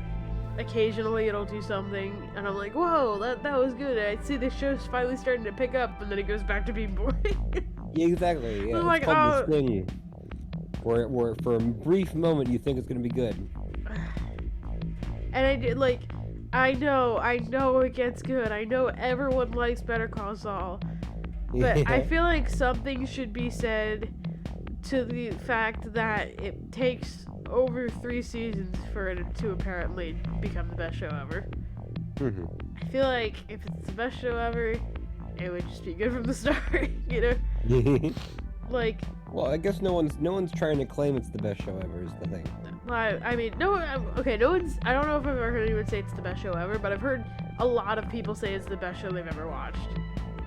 occasionally it'll do something and I'm like, whoa, that was good. I see the show's finally starting to pick up, and then it goes back to being boring. Yeah, exactly. Yeah, I'm it's like, called this thing where for a brief moment you think it's gonna be good. And I know it gets good. I know everyone likes Better Call Saul. But Yeah. I feel like something should be said to the fact that it takes over 3 seasons for it to apparently become the best show ever. I feel like if it's the best show ever, it would just be good from the start, you know? Like, well, I guess no one's trying to claim it's the best show ever is the thing. I mean, no one's, I don't know if I've ever heard anyone say it's the best show ever, but I've heard a lot of people say it's the best show they've ever watched.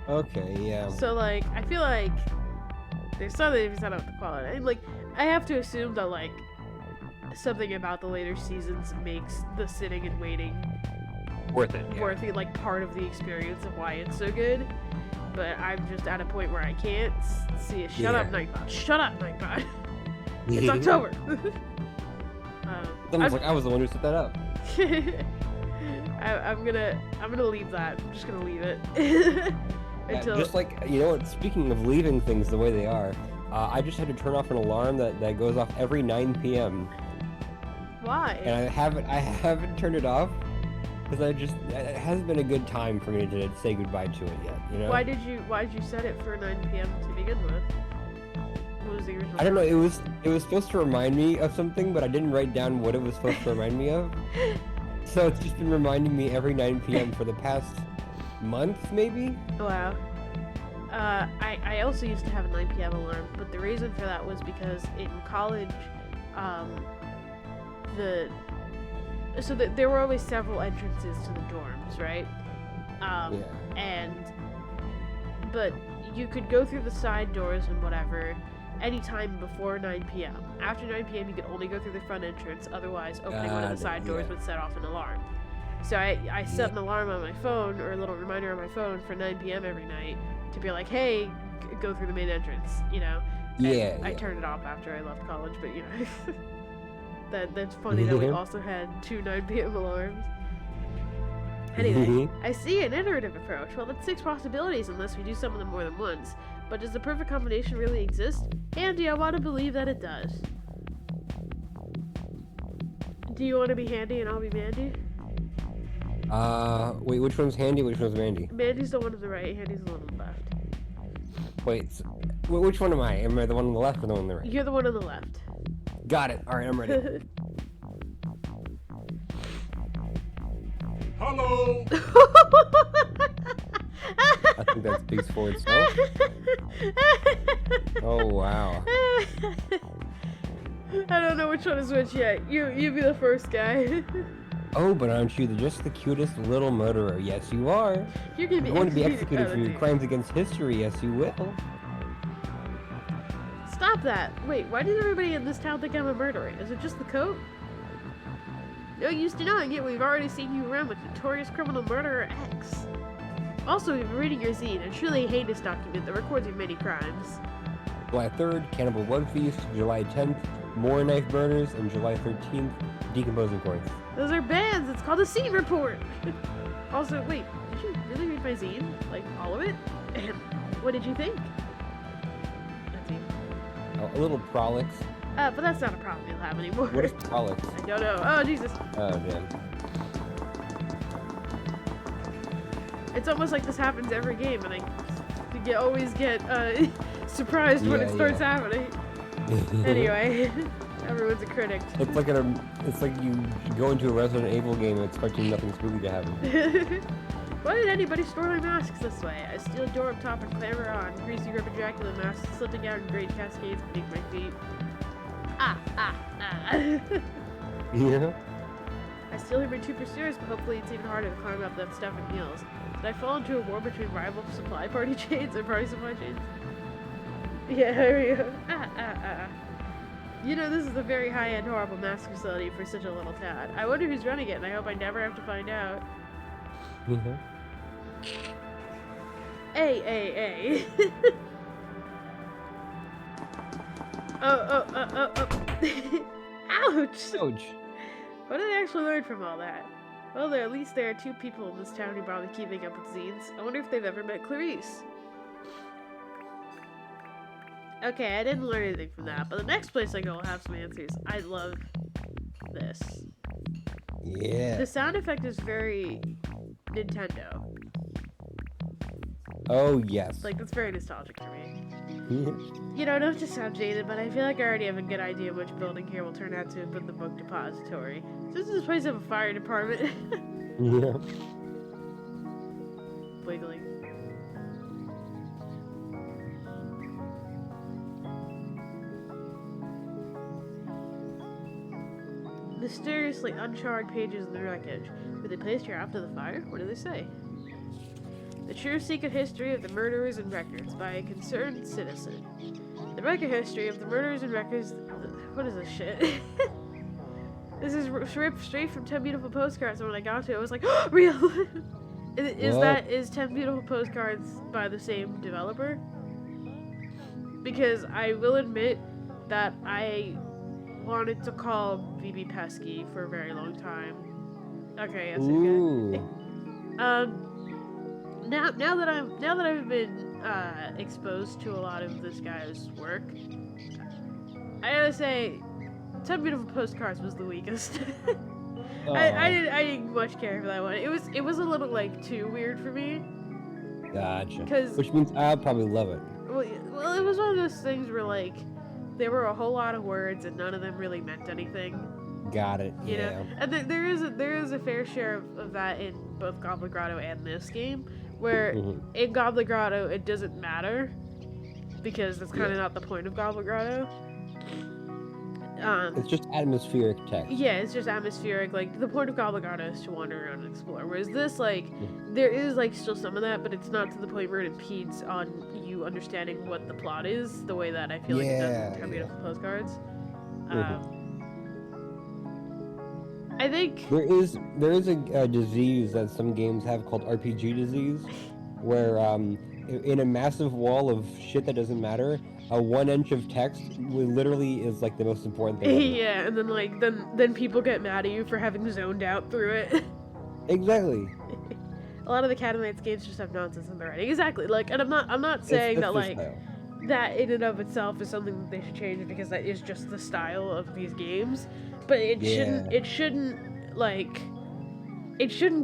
Okay, yeah. So, like, I feel like there's something to be said about the quality. Like, I have to assume that, like, something about the later seasons makes the sitting and waiting Worth it. Yeah. worthy, like, part of the experience of why it's so good. But I'm just at a point where I can't see it. Shut up, Nightbot. Shut up, Nightbot. It's October. Someone's like, I was the one who set that up. I'm gonna leave that. I'm just gonna leave it. Until... Just like, you know what, speaking of leaving things the way they are, I just had to turn off an alarm that goes off every 9 p.m. Why? And I haven't turned it off because it hasn't been a good time for me to say goodbye to it yet, you know? Why did you set it for 9 p.m. to begin with? What was the original? I don't know, it was supposed to remind me of something, but I didn't write down what it was supposed to remind me of. So it's just been reminding me every 9 p.m. for the past month, maybe? Wow. I also used to have a 9 p.m. alarm, but the reason for that was because in college, there were always several entrances to the dorms, right? But you could go through the side doors and whatever anytime before 9 p.m. After 9 p.m. you could only go through the front entrance, otherwise opening one of the side doors would set off an alarm. So I set an alarm on my phone, or a little reminder on my phone for 9 p.m. every night to be like, hey, go through the main entrance, you know? And I turned it off after I left college, but you know, that's funny that we also had 2 9 p.m. alarms. Anyway, I see an iterative approach. Well, that's 6 possibilities unless we do some of them more than once. But does the perfect combination really exist? Handy, I want to believe that it does. Do you want to be Handy and I'll be Mandy? Wait, which one's Handy, which one's Mandy? Mandy's the one to the right, Handy's the one on the left. Wait, so, which one am I? Am I the one on the left or the one on the right? You're the one on the left. Got it. Alright, I'm ready. Hello! I think that speaks for itself. Oh, wow. I don't know which one is which yet. You be the first guy. Oh, but aren't you just the cutest little murderer? Yes, you are. You're gonna be going to be executed executed for your crimes against history. Yes, you will. Stop that. Wait, why does everybody in this town think I'm a murderer? Is it just the coat? No use denying it, we've already seen you around with notorious criminal murderer X. Also, we've been reading your zine, a truly heinous document that records your many crimes. July 3rd, Cannibal Blood Feast. July 10th, More Knife Murders. And July 13th, Decomposing Corpse. Those are bands. It's called a scene report. Also, wait, did you really read my zine? Like, all of it? And what did you think? Let's see. Oh, a little prolix. But that's not a problem you'll have anymore. What is prolix? I don't know. Oh, Jesus. Oh, damn. It's almost like this happens every game, and I always get surprised when it starts happening. Anyway, everyone's a critic. It's like you go into a Resident Evil game expecting nothing spooky to happen. Why did anybody store my masks this way? I steal a door up top and clamber on. Greasy rubber Dracula mask slipping out in great cascades beneath my feet. Yeah. I still hear my two pursuers, but hopefully it's even harder to climb up them stuff in heels. Did I fall into a war between rival supply party chains or party supply chains? Yeah, here we go. You know, this is a very high-end, horrible mask facility for such a little tad. I wonder who's running it, and I hope I never have to find out. Hey. Oh. Ouch! Ouch. What did I actually learn from all that? Well, at least there are two people in this town who bother keeping up with zines. I wonder if they've ever met Clarice. Okay, I didn't learn anything from that, but the next place I go will have some answers. I love this. Yeah. The sound effect is very Nintendo. Oh, yes. Like, that's very nostalgic for me. You know, not to sound jaded, but I feel like I already have a good idea which building here will turn out to have been the book depository. Does this place have a fire department? Yeah. Wiggly. Mysteriously uncharred pages in the wreckage. Were they placed here after the fire? What do they say? The true secret history of the murderers and records by a concerned citizen. The record history of the murderers and records. What is this shit? This is ripped straight from 10 Beautiful Postcards, and when I got to it, I was like, oh, real! Is 10 Beautiful Postcards by the same developer? Because I will admit that I wanted to call BB Pesky for a very long time. Okay, yes, okay. Now that I've been exposed to a lot of this guy's work, I gotta say, 10 Beautiful Postcards was the weakest. I didn't much care for that one. It was a little like too weird for me. Gotcha. Which means I'll probably love it. Well, it was one of those things where like there were a whole lot of words and none of them really meant anything. Got it. You know? And there is a fair share of that in both Goblin Grotto and this game, where in Goblin Grotto it doesn't matter because that's kind of not the point of Goblin Grotto. It's just atmospheric text. Yeah, it's just atmospheric. Like, the point of Goblin Grotto is to wander around and explore. Whereas this, like, there is, like, still some of that, but it's not to the point where it impedes on you understanding what the plot is, the way that I feel like it does in 10 Beautiful Postcards. I think... There is a disease that some games have called RPG disease, where, in a massive wall of shit that doesn't matter, a 1 inch of text literally is like the most important thing ever. Yeah, and then like then people get mad at you for having zoned out through it. Exactly. A lot of the Cat and Knights games just have nonsense in the writing. Exactly. Like, and I'm not saying that like that in and of itself is something that they should change because that is just the style of these games. But it shouldn't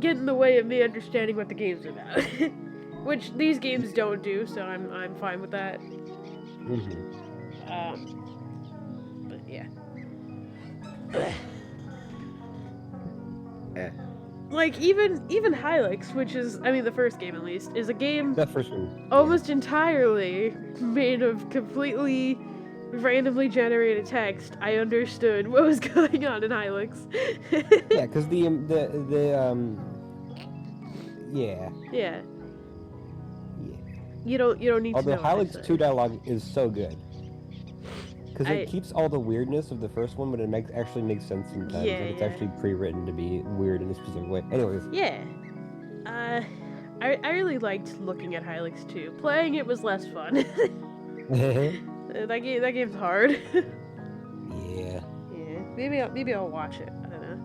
get in the way of me understanding what the game's about. Which these games don't do, so I'm fine with that. But yeah. Like even Hylix, which is the first game at least, is a game that first one almost entirely made of completely randomly generated text. I understood what was going on in Hylix. Yeah, because yeah. You don't need to know. The Hylix 2 dialogue is so good. Because it keeps all the weirdness of the first one, but it actually makes sense sometimes. Yeah, Like it's yeah. actually pre-written to be weird in a specific way. Anyways. Yeah. I really liked looking at Hylics 2. Playing it was less fun. that game's hard. Yeah. Yeah. Maybe I'll watch it. I don't know.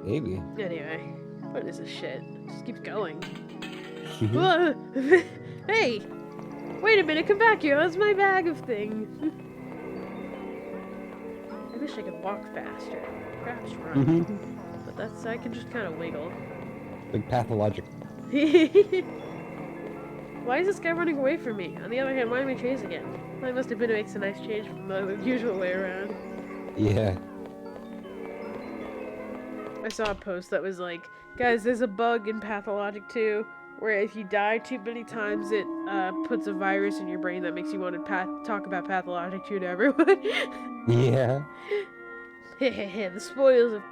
Maybe. Anyway, what is this shit? It just keeps going. Mm-hmm. Hey! Wait a minute, come back here. That's my bag of things. I wish I could walk faster. Perhaps run. But I can just kind of wiggle. Like pathologic. Why is this guy running away from me? On the other hand, why am I chasing him? I must have been makes a nice change from the usual way around. Yeah. I saw a post that was like, guys, there's a bug in Pathologic 2 where if you die too many times, it puts a virus in your brain that makes you want to talk about Pathologic 2 to everyone. Yeah. The spoils of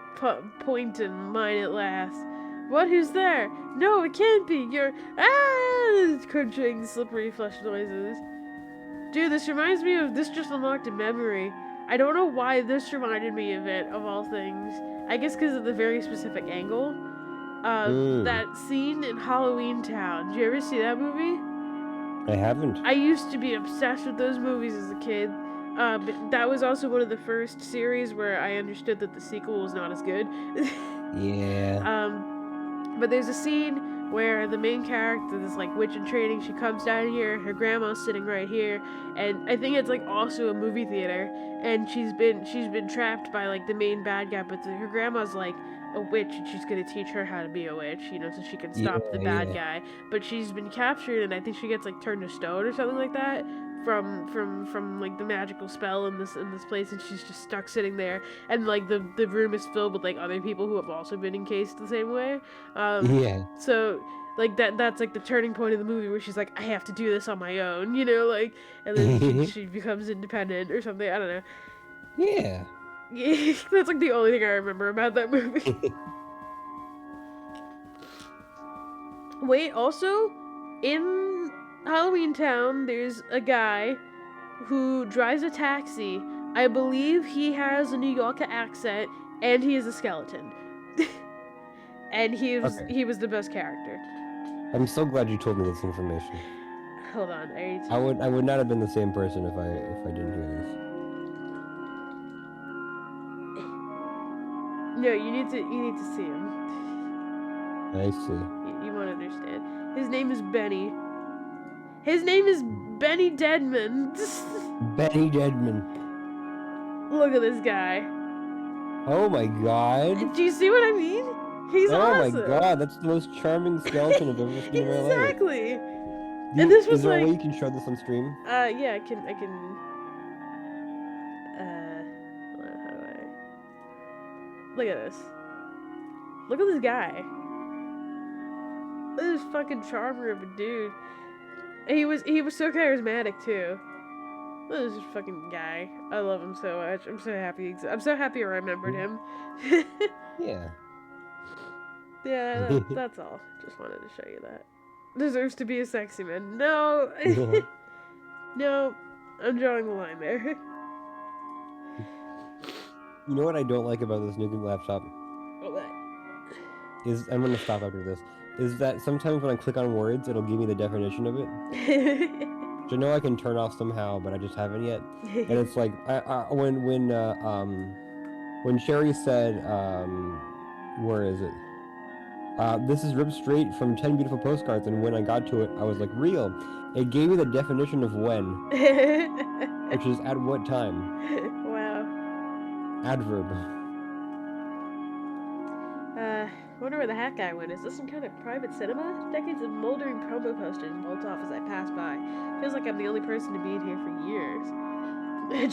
point and mine at last. What? Who's there? No, it can't be. You're crunching, slippery flesh noises. Dude, this reminds me of this just unlocked a memory. I don't know why this reminded me of it, of all things. I guess because of the very specific angle. That scene in Halloween Town. Did you ever see that movie? I haven't. I used to be obsessed with those movies as a kid. But that was also one of the first series where I understood that the sequel was not as good. Yeah. But there's a scene where the main character, this like witch in training, she comes down here, her grandma's sitting right here, and I think it's like also a movie theater, and she's been trapped by like the main bad guy, but her grandma's like a witch, and she's gonna teach her how to be a witch, you know, so she can stop the bad guy. But she's been captured, and I think she gets like turned to stone or something like that from like the magical spell in this place, and she's just stuck sitting there, and like the room is filled with like other people who have also been encased the same way. Yeah. So like that's like the turning point of the movie where she's like, I have to do this on my own, you know, like, and then she becomes independent or something. I don't know. Yeah. That's like the only thing I remember about that movie. Wait, also, in Halloween Town, there's a guy who drives a taxi. I believe he has a New Yorker accent, and he is a skeleton. And he was the best character. I'm so glad you told me this information. Hold on, I would not have been the same person if I didn't hear this. No, you need to see him. I see. You won't understand. His name is Benny. His name is Benny Deadman. Benny Deadman. Look at this guy. Oh my god. Do you see what I mean? He's awesome. Oh my god, that's the most charming skeleton I've ever seen in my life. Exactly. And this was is there like, a way you can show this on stream? Yeah, I can. Hold on, how do I? Look at this. Look at this guy. Look at this fucking charmer of a dude. And he was so charismatic too. Look at this fucking guy. I love him so much. I'm so happy. I'm so happy I remembered him. Yeah. Yeah, that's all. Just wanted to show you that. Deserves to be a sexy man. No. No, I'm drawing the line there. You know what I don't like about this new laptop? What? I'm gonna stop after this. Is that sometimes when I click on words, it'll give me the definition of it. Which I know I can turn off somehow, but I just haven't yet. And it's like when Sherry said, where is it? This is ripped straight from 10 Beautiful Postcards, and when I got to it, I was like, real. It gave me the definition of when, which is at what time. Wow. Adverb. Wonder where the hat guy went. Is this some kind of private cinema? Decades of moldering promo posters bolt off as I pass by. Feels like I'm the only person to be in here for years.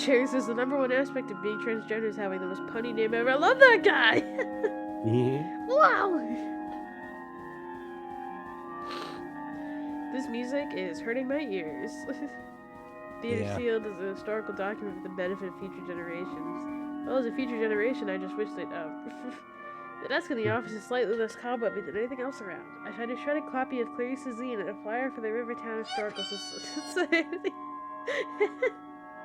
Cherry says the #1 aspect of being transgender is having the most punny name ever. I love that guy! Wow! This music is hurting my ears. Theater Sealed is a historical document for the benefit of future generations. Well, as a future generation, I just wish that, the desk in the office is slightly less cobwebby than anything else around. I found a shredded copy of Clarice Zine and a flyer for the Rivertown Historical Society.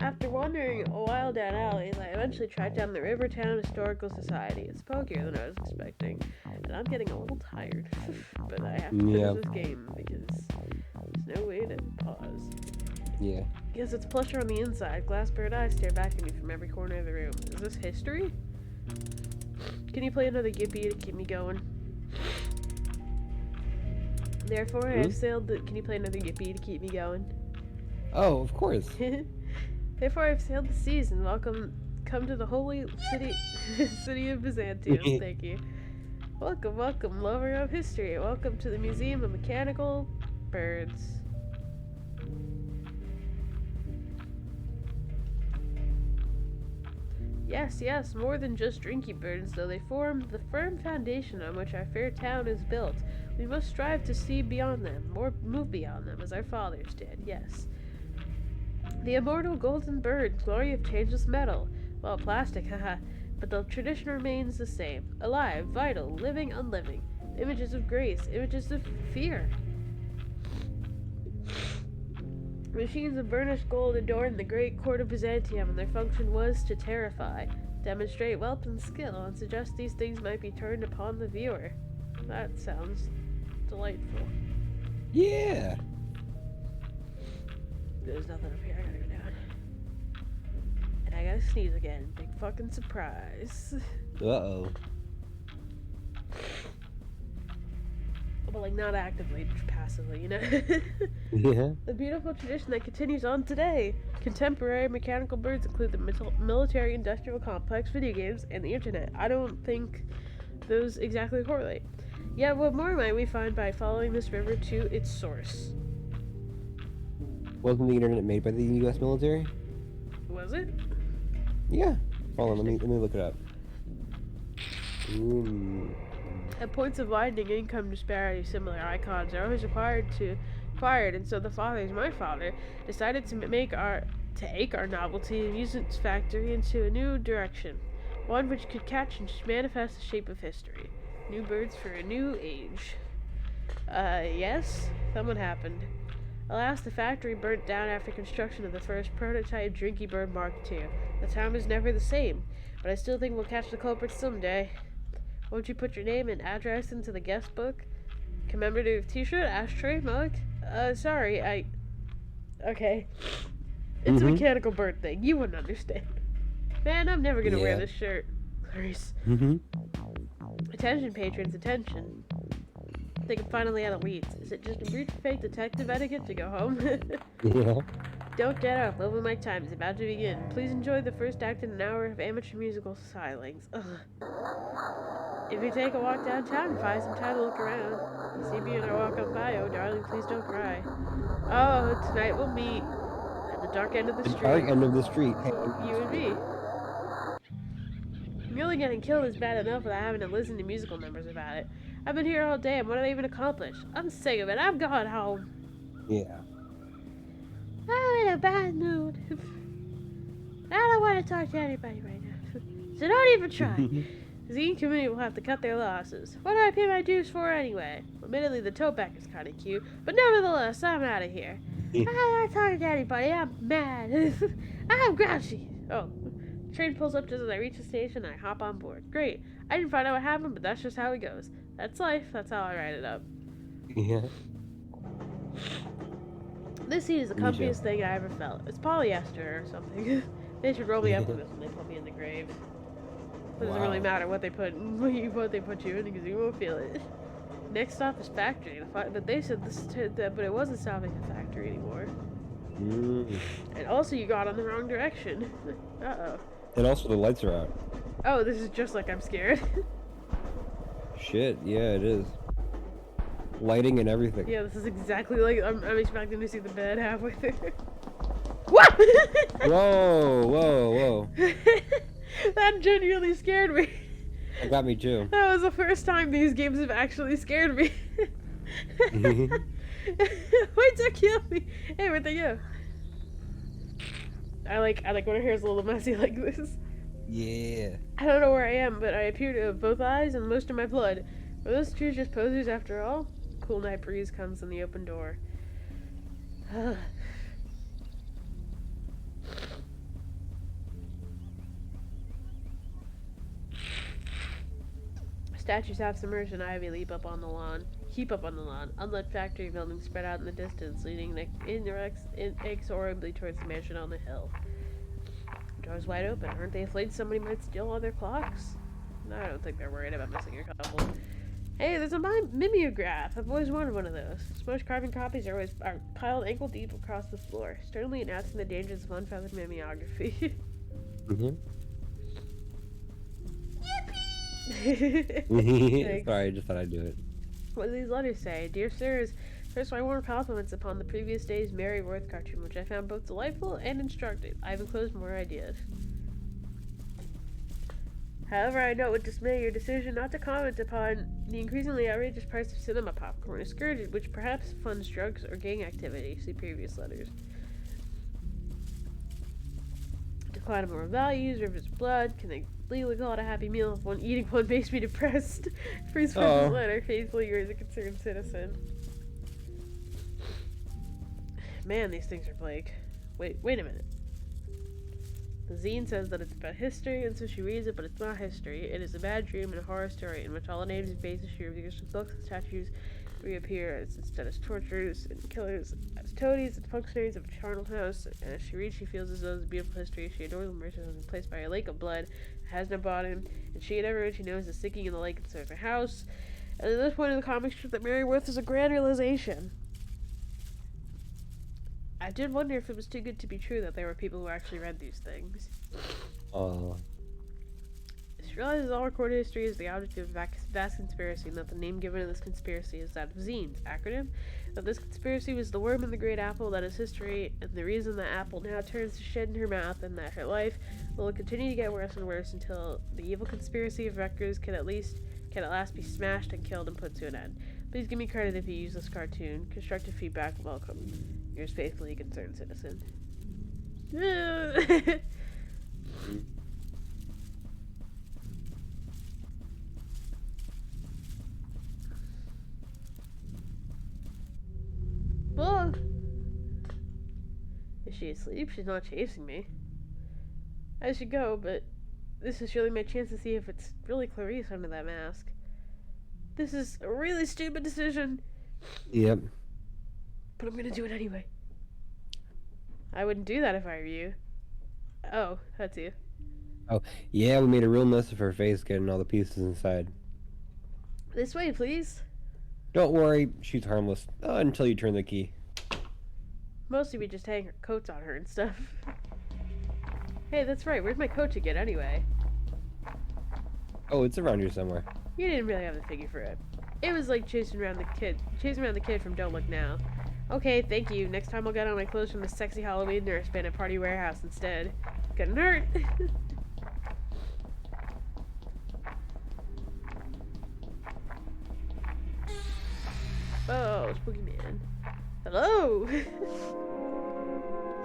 After wandering a while down alleys, I eventually tracked down the Rivertown Historical Society. It's pokier than I was expecting, and I'm getting a little tired. But I have to finish this game because there's no way to pause. Yeah. Yes, it's plush on the inside. Glass bird eyes stare back at me from every corner of the room. Is this history? Can you play another Gippy to keep me going? Therefore, I have sailed the... Can you play another Gippy to keep me going? Oh, of course. Therefore, I've sailed the seas and come to the holy city, city of Byzantium. Thank you. Welcome, welcome, lover of history. Welcome to the Museum of Mechanical Birds. Yes, yes, more than just drinky birds, though they form the firm foundation on which our fair town is built. We must strive to see beyond them, or move beyond them, as our fathers did, yes. The immortal golden bird, glory of changeless metal. Well, plastic, haha, but the tradition remains the same. Alive, vital, living, unliving. Images of grace, images of fear. Machines of burnished gold adorned the great court of Byzantium, and their function was to terrify, demonstrate wealth and skill, and suggest these things might be turned upon the viewer. That sounds delightful. Yeah. There's nothing up here. I gotta go down. And I gotta sneeze again. Big fucking surprise. Uh-oh. But, like, not actively, just passively, you know? Yeah. The beautiful tradition that continues on today. Contemporary mechanical birds include the military-industrial complex, video games, and the internet. I don't think those exactly correlate. Yet, what more might we find by following this river to its source? Wasn't the internet made by the U.S. military? Was it? Yeah. Hold on, let me look it up. At points of widening income disparity, similar icons are always required, and so the fathers, my father, decided to take our novelty and use its factory into a new direction, one which could catch and manifest the shape of history. New birds for a new age. Yes, something happened. Alas, the factory burnt down after construction of the first prototype Drinky Bird Mark II. The town is never the same, but I still think we'll catch the culprits someday. Won't you put your name and address into the guest book? Commemorative t-shirt, ashtray, mug? Sorry, Okay. It's a mechanical bird thing. You wouldn't understand. Man, I'm never gonna wear this shirt. Clarice. Attention, patrons, attention. They can finally out of weeds. Is it just a weird fake detective etiquette to go home? Yeah. Don't get up. Over my time is about to begin. Please enjoy the first act in an hour of amateur musical stylings. Ugh. If you take a walk downtown and find some time to look around, you see me when I walk on by, oh darling, please don't cry. Oh, tonight we'll meet at the dark end of the street. Dark end of the street. Hey. You and me. Nearly getting killed is bad enough without having to listen to musical numbers about it. I've been here all day, and what have I even accomplished? I'm sick of it. I'm going home. Yeah. I'm in a bad mood. I don't want to talk to anybody right now. So don't even try. The zine community will have to cut their losses. What do I pay my dues for anyway? Admittedly, the tote bag is kind of cute, but nevertheless, I'm out of here. I'm not talking to anybody. I'm mad. I'm grouchy. Oh, train pulls up just as I reach the station, and I hop on board. Great. I didn't find out what happened, but that's just how it goes. That's life. That's how I write it up. Yeah. This heat is the comfiest thing I ever felt. It's polyester or something. They should roll me up in this when they put me in the grave. It doesn't really matter what they put you in because you won't feel it. Next stop is factory, but they said but it wasn't stopping the factory anymore. And also, you got on the wrong direction. Uh-oh. And also, the lights are out. Oh, this is just like I'm scared. Shit, yeah, it is. Lighting and everything. Yeah, this is exactly like I'm expecting to see the bed halfway through. What? Whoa, whoa, whoa. That genuinely scared me. That got me too. That was the first time these games have actually scared me. Wait to kill me. Hey, where'd they go? I like when her hair's a little messy like this. Yeah. I don't know where I am, but I appear to have both eyes and most of my blood. Were those two just posers after all? Cool night breeze comes in the open door. Statues half submerged in ivy leap up on the lawn. Heap up on the lawn. Unlit factory buildings spread out in the distance, leading inexorably towards the mansion on the hill. The door's wide open. Aren't they afraid somebody might steal all their clocks? No, I don't think they're worried about missing a couple. Hey, there's a mimeograph. I've always wanted one of those. Smudged carbon copies are piled ankle deep across the floor, sternly announcing the dangers of unfeathered mimeography. Yippee! Sorry, I just thought I'd do it. What do these letters say? Dear sirs, first my warm compliments upon the previous day's Mary Worth cartoon, which I found both delightful and instructive. I have enclosed more ideas. However, I note with dismay your decision not to comment upon the increasingly outrageous price of cinema popcorn, a scourge which perhaps funds drugs or gang activity. See previous letters. Decline of moral values, rivers of blood. Can they legally call it a happy meal if one eating one makes me depressed? Freeze person's letter. Faithfully yours, a concerned citizen. Man, these things are bleak. Wait a minute. The zine says that it's about history, and so she reads it, but it's not history. It is a bad dream and a horror story in which all the names and faces she reveals from books and statues reappear instead as torturers and killers, as toadies and functionaries of a charnel house. And as she reads, she feels as though the beautiful history she adores and mercies has been placed by a lake of blood that has no bottom, and she and everyone she knows is sinking in the lake instead of her house. And at this point in the comic strip, that Mary Worth is a grand realization. I did wonder if it was too good to be true that there were people who actually read these things. She realizes all recorded history is the object of a vast conspiracy, and that the name given to this conspiracy is that of zines, acronym. That this conspiracy was the worm in the great apple that is history, and the reason that apple now turns to shit in her mouth, and that her life will continue to get worse and worse until the evil conspiracy of records can at last be smashed and killed and put to an end. Please give me credit if you use this cartoon. Constructive feedback welcome. Yours faithfully, concerned citizen. Well, is she asleep? She's not chasing me. I should go, but this is surely my chance to see if it's really Clarice under that mask. This is a really stupid decision. Yep. But I'm gonna do it anyway. I wouldn't do that if I were you. Oh, that's you. Oh, yeah, we made a real mess of her face getting all the pieces inside. This way, please. Don't worry, she's harmless. Until you turn the key. Mostly we just hang our coats on her and stuff. Hey, that's right. Where's my coat again, anyway? Oh, it's around here somewhere. You didn't really have the figure for it. It was like chasing around the kid from Don't Look Now. Okay, thank you. Next time I'll get on my clothes from the sexy Halloween nurse band at Party Warehouse instead. Couldn't hurt. Oh, spooky man. Hello!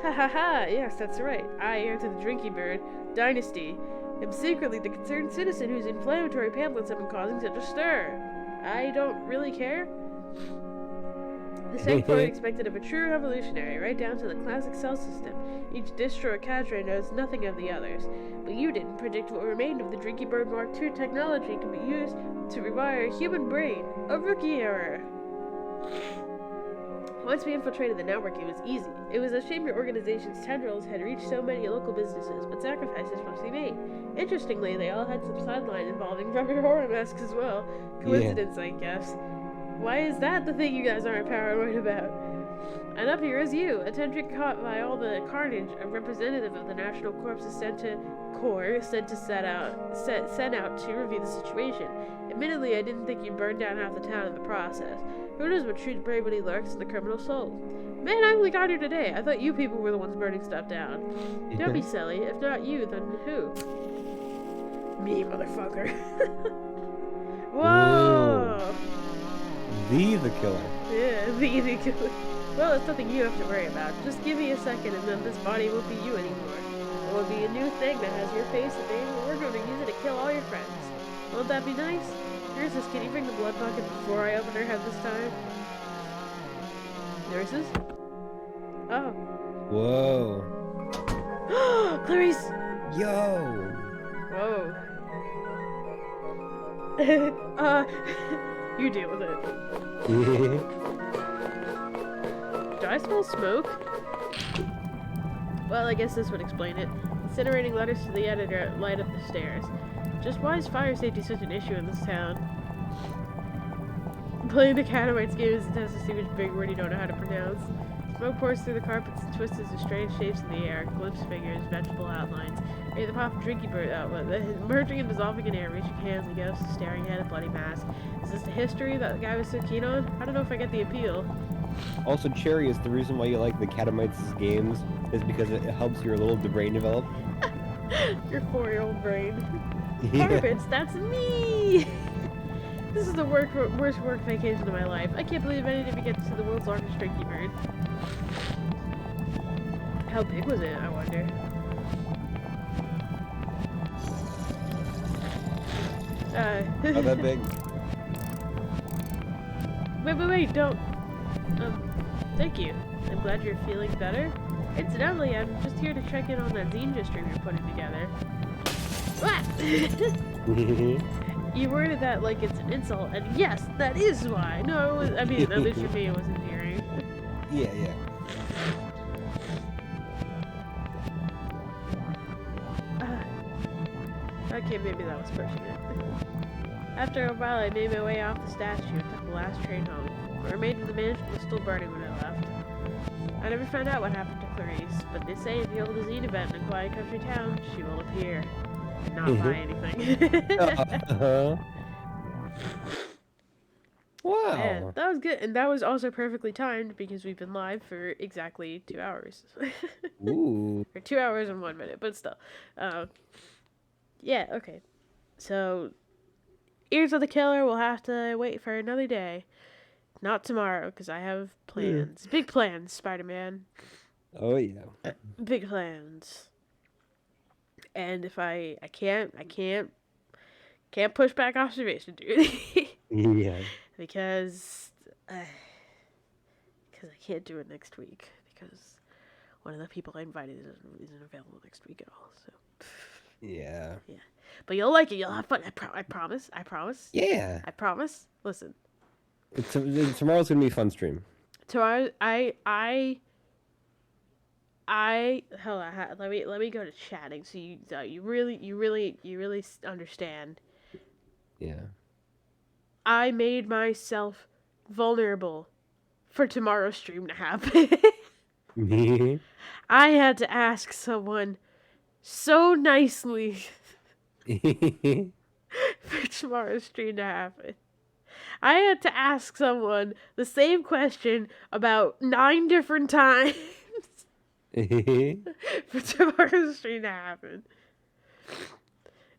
Ha ha ha, yes, that's right. I, heir to the Drinky Bird dynasty, am secretly the concerned citizen whose inflammatory pamphlets have been causing such a stir. I don't really care. The sanctuary expected of a true revolutionary, right down to the classic cell system. Each distro or cadre knows nothing of the others. But you didn't predict what remained of the Drinky Bird Mark II technology could be used to rewire a human brain. A rookie error. Once we infiltrated the network, it was easy. It was a shame your organization's tendrils had reached so many local businesses, but sacrifices must be made. Interestingly, they all had some sideline involving rubber horror masks as well. Coincidence, yeah. I guess. Why is that the thing you guys aren't paranoid about? And up here is you, attention caught by all the carnage, a representative of the National Corps is sent out to review the situation. Admittedly, I didn't think you'd burn down half the town in the process. Who knows what true bravery lurks in the criminal soul? Man, I only got here today. I thought you people were the ones burning stuff down. Don't be silly. If not you, then who? Me, motherfucker. Whoa! The killer. Yeah, the killer. Well, it's nothing you have to worry about. Just give me a second and then this body won't be you anymore. It will be a new thing that has your face and name, and we're going to use it to kill all your friends. Won't that be nice? Nurses, can you bring the blood bucket before I open her head this time? Nurses? Oh. Whoa. Clarice! Yo! Whoa. uh, you deal with it. Do I smell smoke? Well, I guess this would explain it. Incinerating letters to the editor light up the stairs. Just why is fire safety such an issue in this town? Playing the Catamites game is a test to see which big word you don't know how to pronounce. Smoke pours through the carpets and twists into strange shapes in the air, glimpse figures, vegetable outlines. Maybe the pop of drinky bird outlet, merging and dissolving in air, reaching hands and ghosts staring at a bloody mask. Is this the history that the guy was so keen on? I don't know if I get the appeal. Also, Cherry, is the reason why you like the Catamites' games is because it helps your little brain develop. Your 4-year-old brain. Carpets, that's me! This is the worst work vacation of my life. I can't believe I didn't even get to see the world's largest drinky bird. How big was it, I wonder? Not that big. Wait, don't. Thank you. I'm glad you're feeling better. Incidentally, I'm just here to check in on that Zinja stream you're putting together. You worded that like it's an insult, and yes, that is why. No, it was, I mean, at least for me, it was endearing. Yeah. Okay, maybe that was pushing it. After a while, I made my way off the statue and took the last train home. The remains of the mansion was still burning when I left. I never found out what happened to Clarice, but they say if you hold a Zine event in a quiet country town, she will appear. And not buy anything. Wow. Yeah, that was good. And that was also perfectly timed because we've been live for exactly 2 hours. Ooh. Or 2 hours and 1 minute, but still. Yeah, okay. So, Ears of the Killer will have to wait for another day. Not tomorrow, because I have plans. Big plans, Spider-Man. Oh, yeah. Big plans. And if I can't push back observation duty. Yeah. Because I can't do it next week. Because one of the people I invited isn't available next week at all, so... Yeah. Yeah. But you'll like it. You'll have fun. I promise. I promise. Yeah. I promise. Listen. Tomorrow's gonna be a fun stream. Tomorrow, hold on. Let me go to chatting so you really understand. Yeah. I made myself vulnerable for tomorrow's stream to happen. I had to ask someone so nicely for tomorrow's stream to happen. I had to ask someone the same question about 9 different times for tomorrow's stream to happen.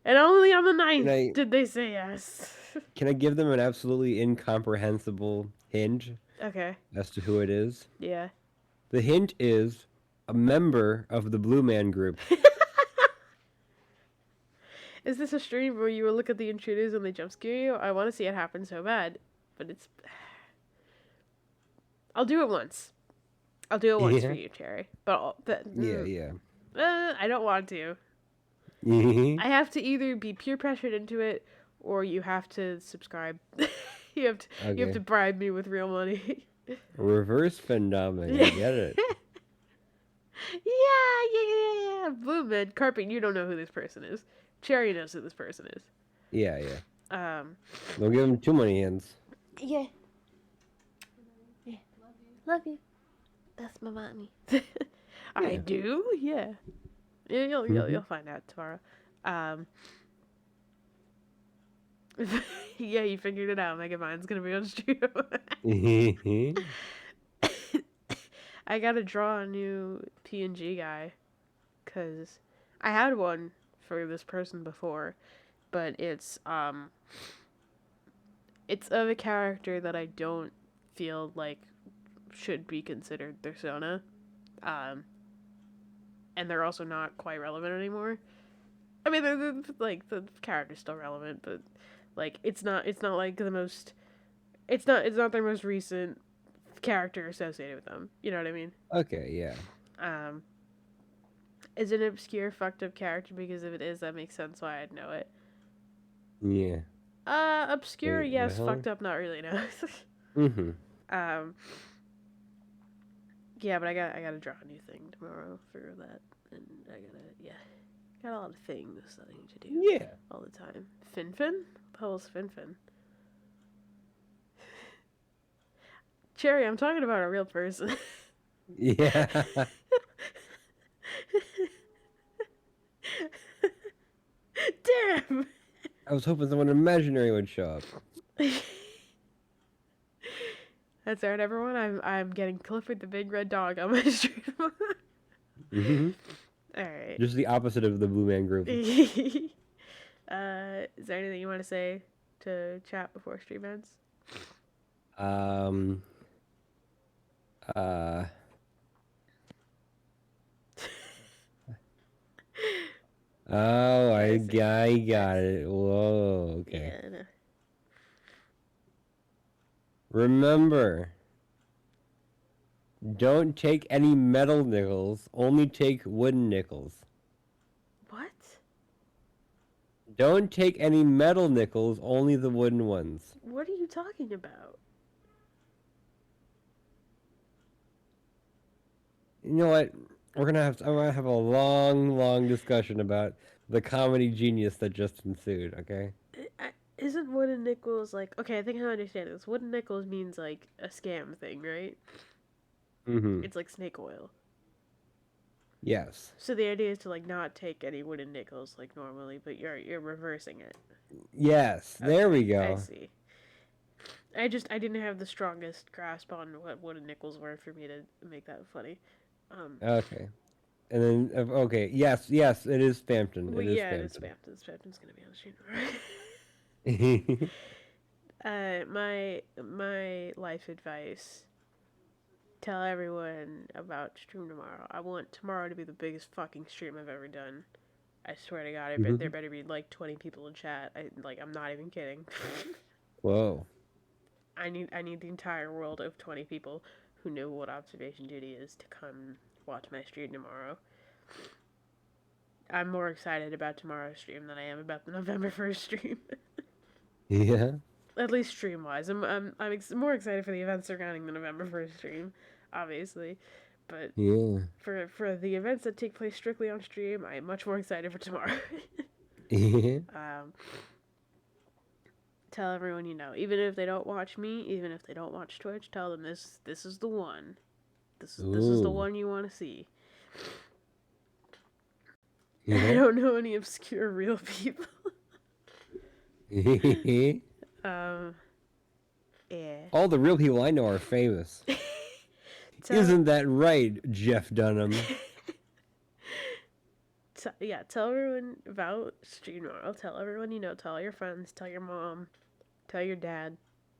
And only on the 9th did they say yes. Can I give them an absolutely incomprehensible hint? Okay. As to who it is? Yeah. The hint is a member of the Blue Man Group. Is this a stream where you will look at the intruders and they jump scare you? I want to see it happen so bad, but it's... I'll do it once. I'll do it once for you, Cherry. But Yeah. I don't want to. I have to either be peer pressured into it, or you have to subscribe. you have to bribe me with real money. Reverse phenomenon. I get it. Yeah. Blue Man, Carpet, you don't know who this person is. Cherry knows who this person is. Yeah. Don't give him too many hints. Yeah. Love you. That's my mommy. I do? Yeah. You'll find out tomorrow. Yeah, you figured it out. Megavine's gonna be on stream. I gotta draw a new PNG guy. Because I had one for this person before. But it's of a character that I don't feel like should be considered persona. And they're also not quite relevant anymore. I mean, the character's still relevant, but like it's not like the most. It's not their most recent character associated with them. You know what I mean? Okay, yeah. Is it an obscure, fucked up character? Because if it is, that makes sense why I'd know it. Yeah. Obscure, Wait, yes. no. Fucked up, not really, no. Mm-hmm. um, yeah, but I gotta draw a new thing tomorrow for that, and got a lot of things that I need to do Yeah. all the time. Finfin? What the hell is Finfin? Cherry, I'm talking about a real person. Yeah. Damn! I was hoping someone imaginary would show up. That's alright, everyone. I'm getting Clifford the Big Red Dog on my stream. Mm-hmm. Alright. Just the opposite of the Blue Man Group. Is there anything you want to say to chat before stream ends? Um. Uh. Oh, I see. got it. Whoa. Okay. Yeah, no. Remember, don't take any metal nickels. Only take wooden nickels. What? Don't take any metal nickels. Only the wooden ones. What are you talking about? You know what? I'm gonna have a long, long discussion about the comedy genius that just ensued. Okay. Isn't wooden nickels like okay? I think I understand this. Wooden nickels means like a scam thing, right? Mm-hmm. It's like snake oil. Yes. So the idea is to like not take any wooden nickels like normally, but you're reversing it. Yes. There we Okay, I go. see. I didn't have the strongest grasp on what wooden nickels were for me to make that funny. Okay. And then okay. Yes. Yes. It is Spampton. Well, It is yeah, it is Spampton. Spamton's. Spamton's gonna be on the stream. My life advice: tell everyone about stream tomorrow. I want tomorrow to be the biggest fucking stream I've ever done. I swear to God, there better be like 20 people in chat. I'm not even kidding. Whoa. I need the entire world of 20 people who know what observation duty is to come watch my stream tomorrow. I'm more excited about tomorrow's stream than I am about the November 1st stream. Yeah. At least stream wise, I'm more excited for the events surrounding the November 1st stream, obviously, but Yeah. for the events that take place strictly on stream, I'm much more excited for tomorrow. Yeah. Tell everyone you know, even if they don't watch me, even if they don't watch Twitch, tell them this is the one. This is the one you want to see. Yeah. I don't know any obscure real people. Yeah. All the real people I know are famous. Isn't that right, Jeff Dunham? Tell everyone about stream tomorrow. Tell everyone you know. Tell all your friends. Tell your mom. Tell your dad.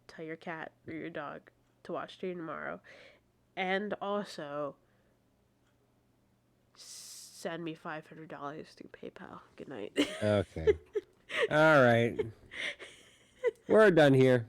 Tell your cat or your dog to watch stream tomorrow. And also, send me $500 through PayPal. Good night. Okay. All right. We're done here.